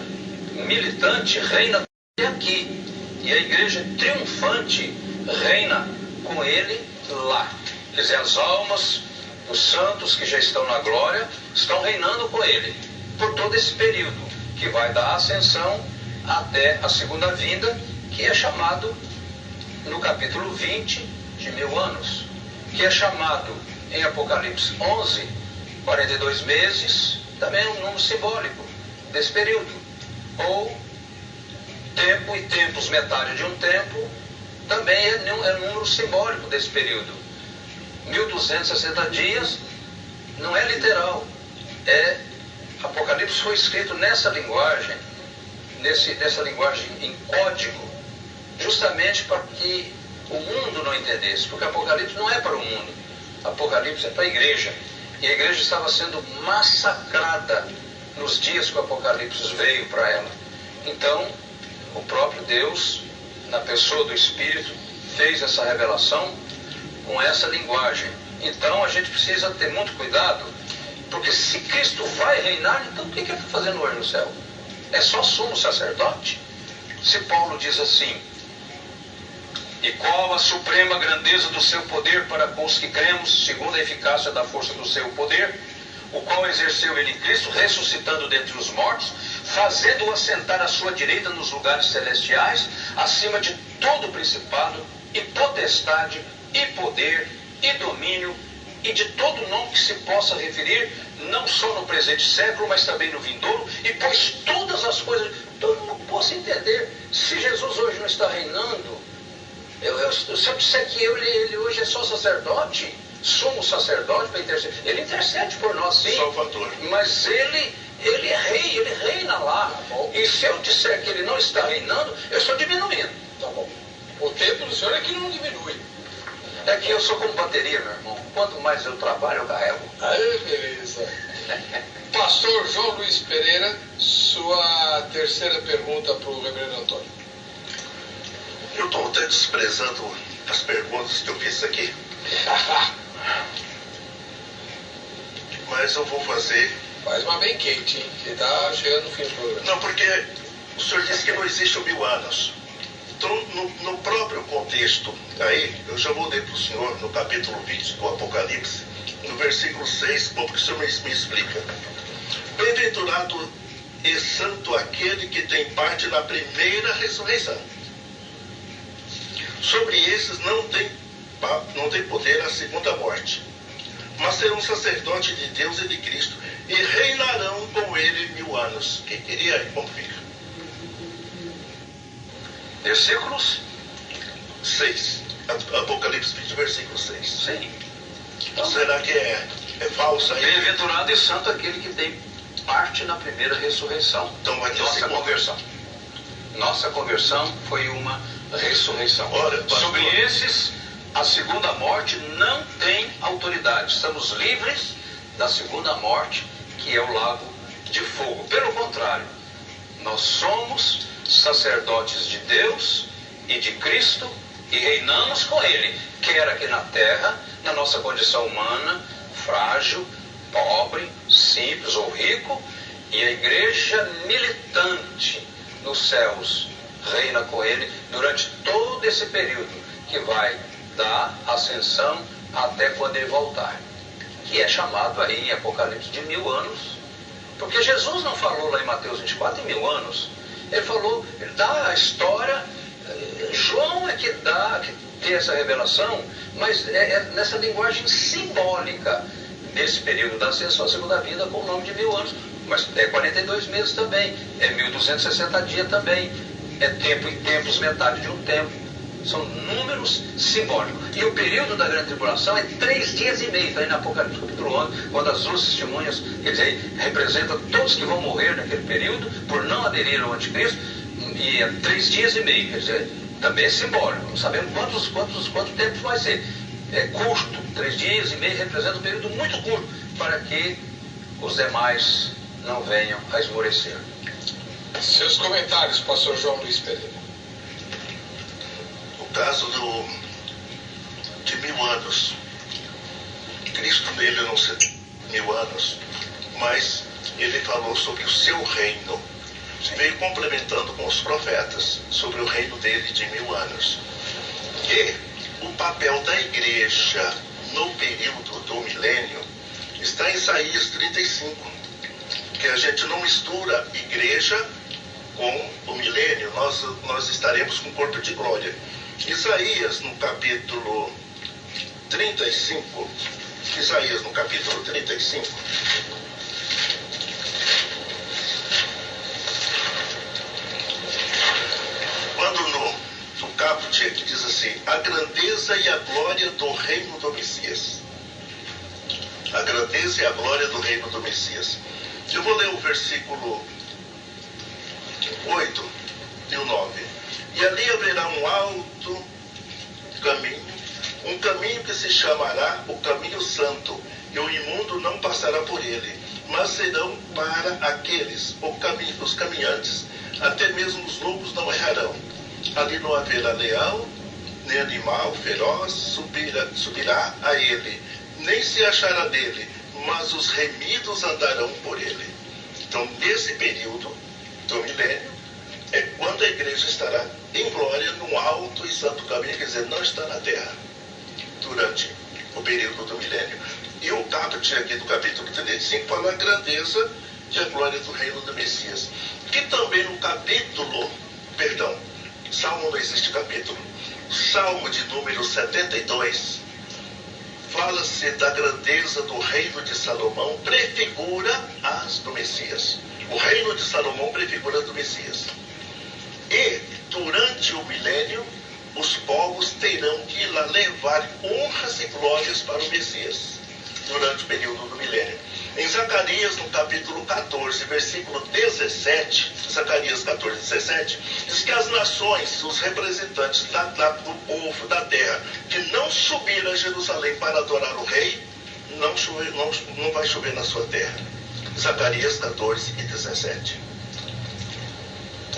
militante reina aqui. E a igreja triunfante reina com ele lá. Quer dizer, as almas dos santos que já estão na glória estão reinando com ele por todo esse período, que vai da ascensão até a segunda vinda, que é chamado no capítulo 20 de 1000 anos, que é chamado em Apocalipse 11, 42 meses, também é um número simbólico desse período. Ou tempo e tempos, metade de um tempo, também é número simbólico desse período. 1260 dias não é literal, Apocalipse foi escrito nessa linguagem, nessa linguagem em código, justamente para que o mundo não entendesse, porque Apocalipse não é para o mundo, Apocalipse é para a igreja, e a igreja estava sendo massacrada nos dias que o Apocalipse veio para ela. Então, o próprio Deus, na pessoa do Espírito, fez essa revelação com essa linguagem. Então a gente precisa ter muito cuidado, porque se Cristo vai reinar, então o que ele está fazendo hoje no céu? É só sumo sacerdote? Se Paulo diz assim: e qual a suprema grandeza do seu poder para com os que cremos, segundo a eficácia da força do seu poder, o qual exerceu ele em Cristo, ressuscitando dentre os mortos, fazendo-o assentar à sua direita nos lugares celestiais, acima de todo principado e potestade e poder e domínio e de todo nome que se possa referir, não só no presente século, mas também no vindouro, e pôs todas as coisas. Todo mundo possa entender. Se Jesus hoje não está reinando, se eu disser que ele hoje é só sacerdote, sumo sacerdote para interceder, ele intercede por nós, sim. Salvador. Mas ele é rei, ele reina lá. Tá, e se eu disser que ele não está reinando, eu estou diminuindo. Tá bom. O tempo do Senhor é que não diminui. É que eu sou como bateria, meu irmão. Quanto mais eu trabalho, eu carrego. Aí, beleza. Pastor João Luiz Pereira, sua terceira pergunta para o reverendo Antônio. Eu estou até desprezando as perguntas que eu fiz aqui. Mas eu vou fazer. Faz uma bem quente, hein? Que está chegando no fim do programa. Não, porque o senhor disse que não existe 1000 anos. Então, no próprio contexto, aí, eu já vou ler para o senhor, no capítulo 20 do Apocalipse, no versículo 6, como que o senhor me explica. Bem-aventurado e santo aquele que tem parte na primeira ressurreição. Sobre esses não tem poder a segunda morte, mas serão sacerdotes de Deus e de Cristo, e reinarão com ele 1000 anos. Quem queria aí, como fica? Versículos 6. Apocalipse 20, versículo 6. Sim. Então, será que é falso aí? Bem-aventurado e santo aquele que tem parte na primeira ressurreição. Então vai ter Nossa segunda. conversão. Nossa conversão foi uma ressurreição. Ora, pastor. Sobre esses, a segunda morte não tem autoridade. Estamos livres da segunda morte, que é o lago de fogo. Pelo contrário, nós somos sacerdotes de Deus e de Cristo e reinamos com Ele, quer aqui na terra, na nossa condição humana, frágil, pobre, simples ou rico, e a igreja militante nos céus reina com Ele durante todo esse período que vai da ascensão até quando Ele voltar, que é chamado aí em Apocalipse de 1000 anos, porque Jesus não falou lá em Mateus 24 em 1000 anos. Ele falou, ele dá a história, João é que tem essa revelação, mas é nessa linguagem simbólica desse período da ascensão à segunda vinda com o nome de 1000 anos. Mas é 42 meses também, é 1260 dias também, é tempo e tempos, metade de um tempo. São números simbólicos. E o período da grande tribulação é 3 dias e meio, está aí no Apocalipse capítulo 11, quando as 2 testemunhas, quer dizer, representam todos que vão morrer naquele período por não aderir ao anticristo. E é 3 dias e meio, quer dizer, também é simbólico. Não sabemos quanto tempo vai ser. É curto, 3 dias e meio representa um período muito curto para que os demais não venham a esmorecer. Seus comentários, pastor João Luiz Pereira. O caso de 1000 anos. Cristo nele não se 1000 anos, mas ele falou sobre o seu reino. Veio complementando com os profetas sobre o reino dele de 1000 anos. E o papel da igreja no período do milênio está em Isaías 35, que a gente não mistura igreja com o milênio, nós estaremos com o corpo de glória. Isaías no capítulo 35, quando no caput aqui diz assim: a grandeza e a glória do reino do Messias. A grandeza e a glória do reino do Messias. Eu vou ler o versículo 8 e o 9. E ali haverá um alto caminho, um caminho que se chamará o caminho santo, e o imundo não passará por ele, mas serão para aqueles, os caminhantes, até mesmo os lobos não errarão. Ali não haverá leão, nem animal feroz subirá a ele, nem se achará dele, mas os remidos andarão por ele. Então, nesse período do milênio, é quando a igreja estará em glória num alto e santo caminho, quer dizer, não está na terra, durante o período do milênio. E o caput aqui do capítulo 35 fala a grandeza e a glória do reino do Messias. Que também no Salmo não existe capítulo, Salmo de número 72, fala-se da grandeza do reino de Salomão, prefigura as do Messias. O reino de Salomão prefigura do Messias. E durante o milênio, os povos terão que ir lá levar honras e glórias para o Messias, durante o período do milênio. Em Zacarias, no capítulo 14, versículo 17, Zacarias 14, 17, diz que as nações, os representantes do povo da terra, que não subiram a Jerusalém para adorar o rei, não vai chover na sua terra. Zacarias 14 e 17.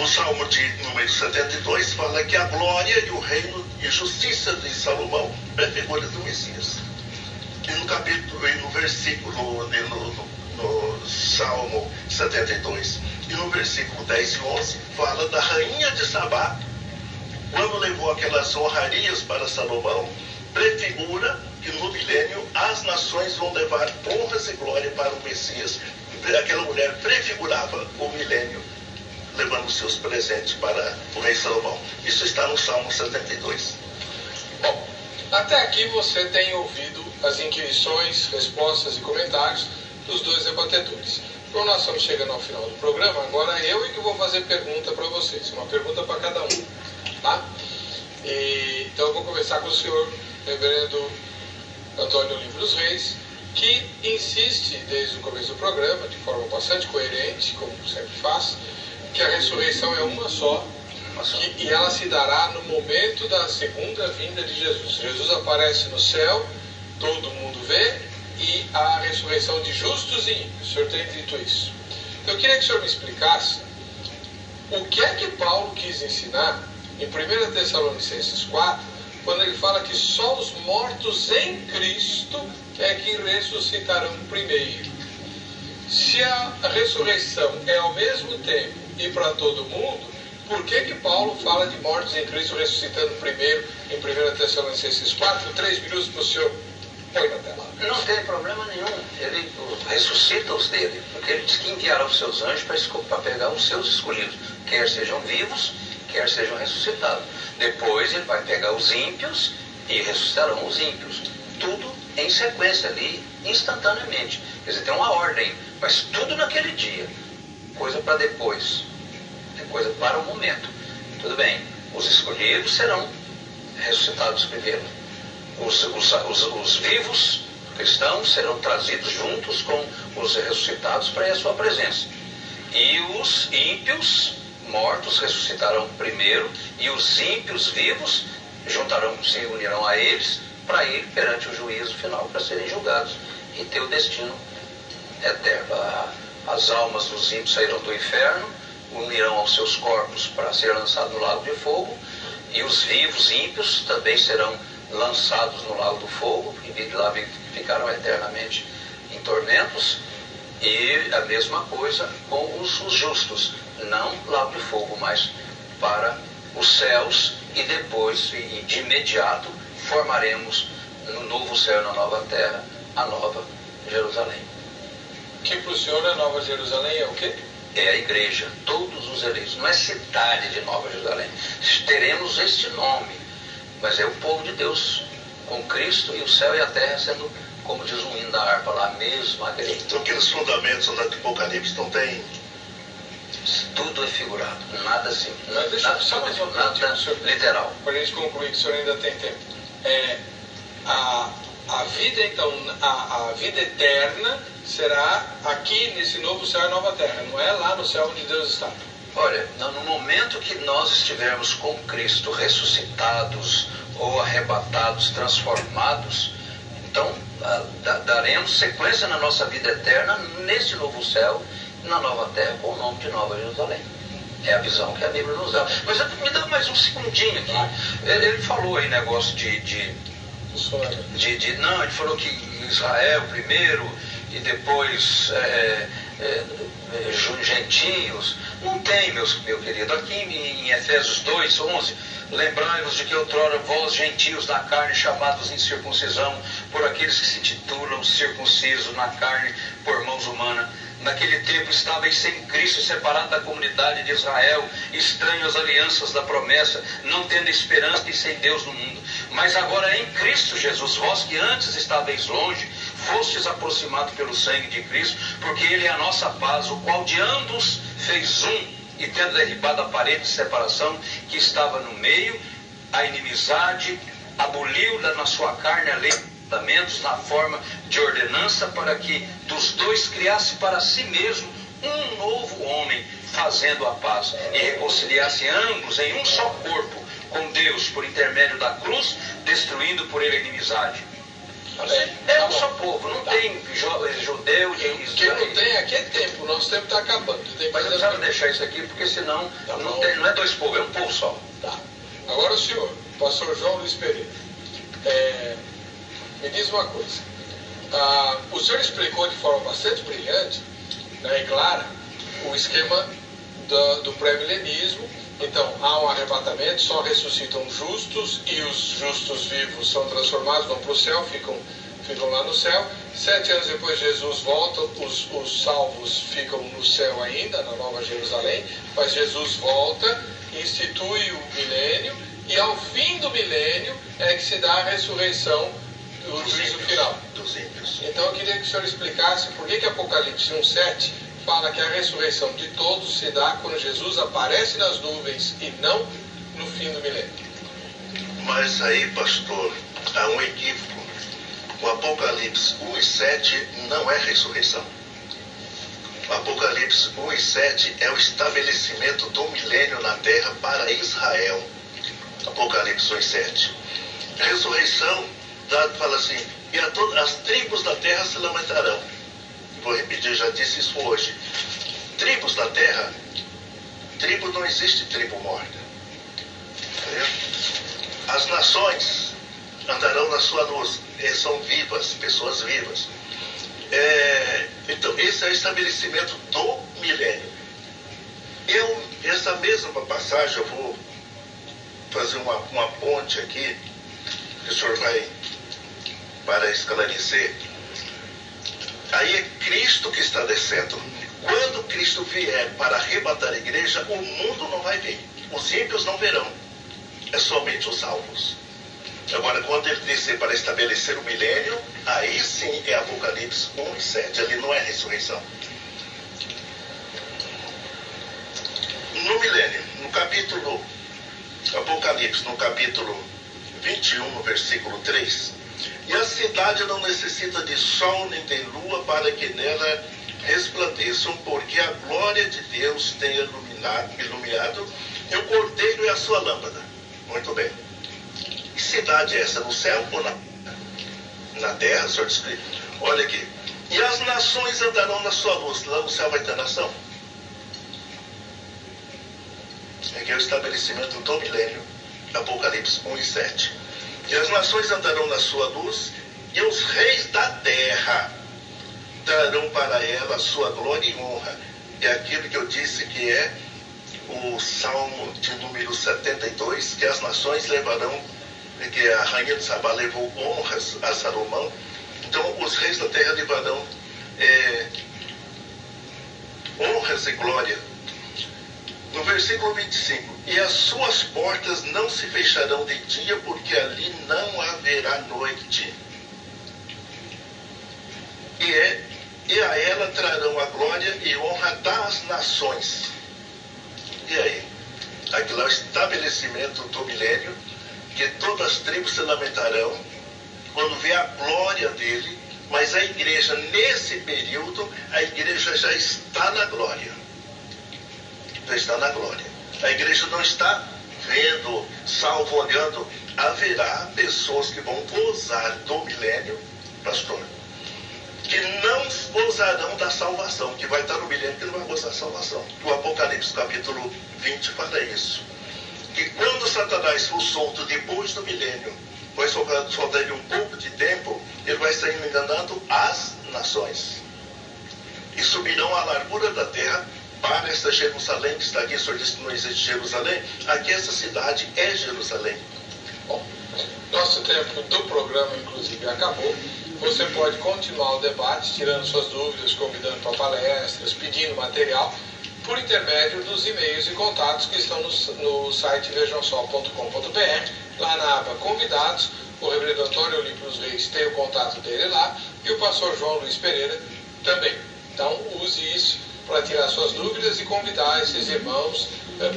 O Salmo de número 72 fala que a glória e o reino e justiça de Salomão é figura do Messias. E no capítulo, e no versículo, no Salmo 72, e no versículo 10 e 11, fala da rainha de Sabá, quando levou aquelas honrarias para Salomão, prefigura que no milênio as nações vão levar honras e glória para o Messias. Aquela mulher prefigurava o milênio, levando seus presentes para o rei Salomão. Isso está no Salmo 72. Bom, até aqui você tem ouvido as inquirições, respostas e comentários dos dois debatedores. Então nós estamos chegando ao final do programa, agora eu que vou fazer pergunta para vocês, uma pergunta para cada um, tá? Então eu vou começar com o senhor reverendo Antônio Oliveira dos Reis, que insiste desde o começo do programa, de forma bastante coerente, como sempre faz, que a ressurreição é uma só, e ela se dará no momento da segunda vinda de Jesus. Jesus aparece no céu, todo mundo vê, e a ressurreição de justos e ímpios. O senhor tem dito isso. Então eu queria que o senhor me explicasse o que é que Paulo quis ensinar em 1 Tessalonicenses 4, quando ele fala que só os mortos em Cristo é que ressuscitarão primeiro. Se a ressurreição é ao mesmo tempo e para todo mundo, por que Paulo fala de mortos em Cristo ressuscitando primeiro em 1 Tessalonicenses 4? 3 minutos para o senhor. Põe na tela. Não tem problema nenhum. Ele ressuscita os dele, porque ele diz que enviará os seus anjos para pegar os seus escolhidos, quer sejam vivos, quer sejam ressuscitados. Depois ele vai pegar os ímpios e ressuscitarão os ímpios. Tudo em sequência ali, instantaneamente. Quer dizer, tem uma ordem, mas tudo naquele dia. Coisa para depois. É coisa para o momento. Tudo bem. Os escolhidos serão ressuscitados primeiro. Os vivos cristãos serão trazidos juntos com os ressuscitados para a sua presença. E os ímpios mortos ressuscitarão primeiro, e os ímpios vivos se unirão a eles para ir perante o juízo final, para serem julgados e ter o destino eterno. As almas dos ímpios sairão do inferno, unirão aos seus corpos para ser lançados no lago de fogo, e os vivos ímpios também serão lançados no lago do fogo, e lá ficarão eternamente em tormentos. E a mesma coisa com os justos, não lago de fogo, mas para os céus, e depois, e de imediato, formaremos no novo céu e na nova terra a nova Jerusalém. Que para o senhor a Nova Jerusalém é o quê? É a igreja, todos os eleitos. Não é cidade de Nova Jerusalém. Teremos este nome, mas é o povo de Deus, com Cristo, e o céu e a terra sendo, como diz um hino da harpa lá, a mesma igreja. Então aqueles fundamentos do Apocalipse não tem... Tudo é figurado, nada assim. Mas deixa eu só mais uma nada literal. Para a gente concluir, que o senhor ainda tem tempo. A vida, então, a vida eterna será aqui nesse novo céu e nova terra, não é lá no céu onde Deus está. Olha, no momento que nós estivermos com Cristo ressuscitados ou arrebatados, transformados, então daremos sequência na nossa vida eterna nesse novo céu e na nova terra com o nome de Nova Jerusalém. É a visão que a Bíblia nos dá. Mas me dá mais um segundinho aqui. Ele falou aí negócio não, ele falou que Israel primeiro e depois gentios. Não tem, meu querido. Aqui em Efésios 2:11, lembrai-vos de que outrora vós, gentios na carne, chamados em circuncisão por aqueles que se titulam circuncisos na carne por mãos humanas, naquele tempo estáveis sem Cristo, separados da comunidade de Israel, estranhos às alianças da promessa, não tendo esperança e sem Deus no mundo. Mas agora em Cristo Jesus, vós que antes estáveis longe, fostes aproximados pelo sangue de Cristo, porque Ele é a nossa paz, o qual de ambos fez um, e tendo derribado a parede de separação que estava no meio, a inimizade, aboliu na sua carne a lei dos mandamentos na forma de ordenança, para que dos dois criasse para si mesmo um novo homem, fazendo a paz, e reconciliasse ambos em um só corpo com Deus por intermédio da cruz, destruindo por ele a inimizade. É um só povo, não tem judeu de Israel. Quem não tem aqui é tempo, o nosso tempo está acabando. Mas eu precisava deixar isso aqui, porque senão não é dois povos, é um povo só. Tá. Agora o senhor, pastor João Luiz Pereira, me diz uma coisa. O senhor explicou de forma bastante brilhante, né, e clara, o esquema do pré-milenismo. Então, há um arrebatamento, só ressuscitam justos, e os justos vivos são transformados, vão para o céu, ficam lá no céu. 7 anos depois Jesus volta, os salvos ficam no céu ainda, na Nova Jerusalém, mas Jesus volta, institui o milênio, e ao fim do milênio é que se dá a ressurreição, o juízo final. Dos ímpios. Então eu queria que o senhor explicasse por que Apocalipse 1:7 fala que a ressurreição de todos se dá quando Jesus aparece nas nuvens e não no fim do milênio. Mas aí, pastor, há um equívoco. O Apocalipse 1:7 não é ressurreição. O Apocalipse 1:7 é o estabelecimento do milênio na terra para Israel. Apocalipse 1:7. Ressurreição, fala assim, e as tribos da terra se lamentarão. Vou repetir, já disse isso hoje. Tribos da terra, tribo não existe tribo morta. Entendeu? As nações andarão na sua luz, são vivas, pessoas vivas. Então, esse é o estabelecimento do milênio. Essa mesma passagem, eu vou fazer uma ponte aqui, que o senhor vai, para esclarecer. Aí é Cristo que está descendo. Quando Cristo vier para arrebatar a igreja, o mundo não vai ver. Os ímpios não verão. É somente os salvos. Agora, quando ele descer para estabelecer o milênio, aí sim é Apocalipse 1:7. Ali não é ressurreição. No milênio, no capítulo Apocalipse, no capítulo 21, no versículo 3, e a cidade não necessita de sol nem de lua para que nela resplandeçam, porque a glória de Deus tem iluminado iluminado, e o cordeiro é a sua lâmpada. Muito bem. Que cidade é essa? No céu ou na terra? O Senhor descreve. Olha aqui. E as nações andarão na sua luz. Lá no céu vai ter nação. Aqui é o estabelecimento do milênio. Apocalipse 1 e 7. E as nações andarão na sua luz, e os reis da terra trarão para ela a sua glória e honra. É aquilo que eu disse que é o Salmo de número 72, que as nações levarão, que a rainha de Sabá levou honras a Salomão. Então os reis da terra levarão honras e glória. No versículo 25, e as suas portas não se fecharão de dia, porque ali não haverá noite. E a ela trarão a glória e honra das nações. E aí? Aquilo é o estabelecimento do milênio, que todas as tribos se lamentarão quando vê a glória dele, mas a igreja, nesse período, a igreja já está na glória. Já está na glória. A igreja não está vendo, salvo olhando. Haverá pessoas que vão gozar do milênio, pastor, que não gozarão da salvação, que vai estar no milênio que não vai gozar da salvação. O Apocalipse capítulo 20 fala isso. Que quando Satanás for solto depois do milênio, vai soltar ele um pouco de tempo, ele vai estar enganando as nações. E subirão à largura da terra para esta Jerusalém que está aqui. O Senhor disse que não existe Jerusalém. Aqui essa cidade é Jerusalém. Bom, nosso tempo do programa, inclusive, acabou. Você pode continuar o debate, tirando suas dúvidas, convidando para palestras, pedindo material, por intermédio dos e-mails e contatos que estão no site vejamsó.com.br. Lá na aba Convidados, o reverendo Antônio Olímpio Reis tem o contato dele lá, e o pastor João Luiz Pereira também. Então, use isso para tirar suas dúvidas e convidar esses irmãos,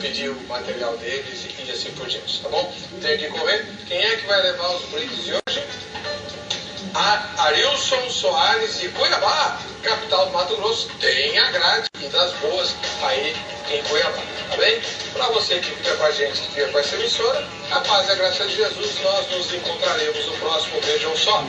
pedir o material deles e assim por diante, tá bom? Tenho que correr. Quem é que vai levar os brindes de hoje? Arilson Soares de Cuiabá, capital do Mato Grosso. Tem a grade das boas aí em Cuiabá, tá bem? Para você que fica com a gente, que fica com essa emissora, a paz e a graça de Jesus, nós nos encontraremos no próximo Vejam Só.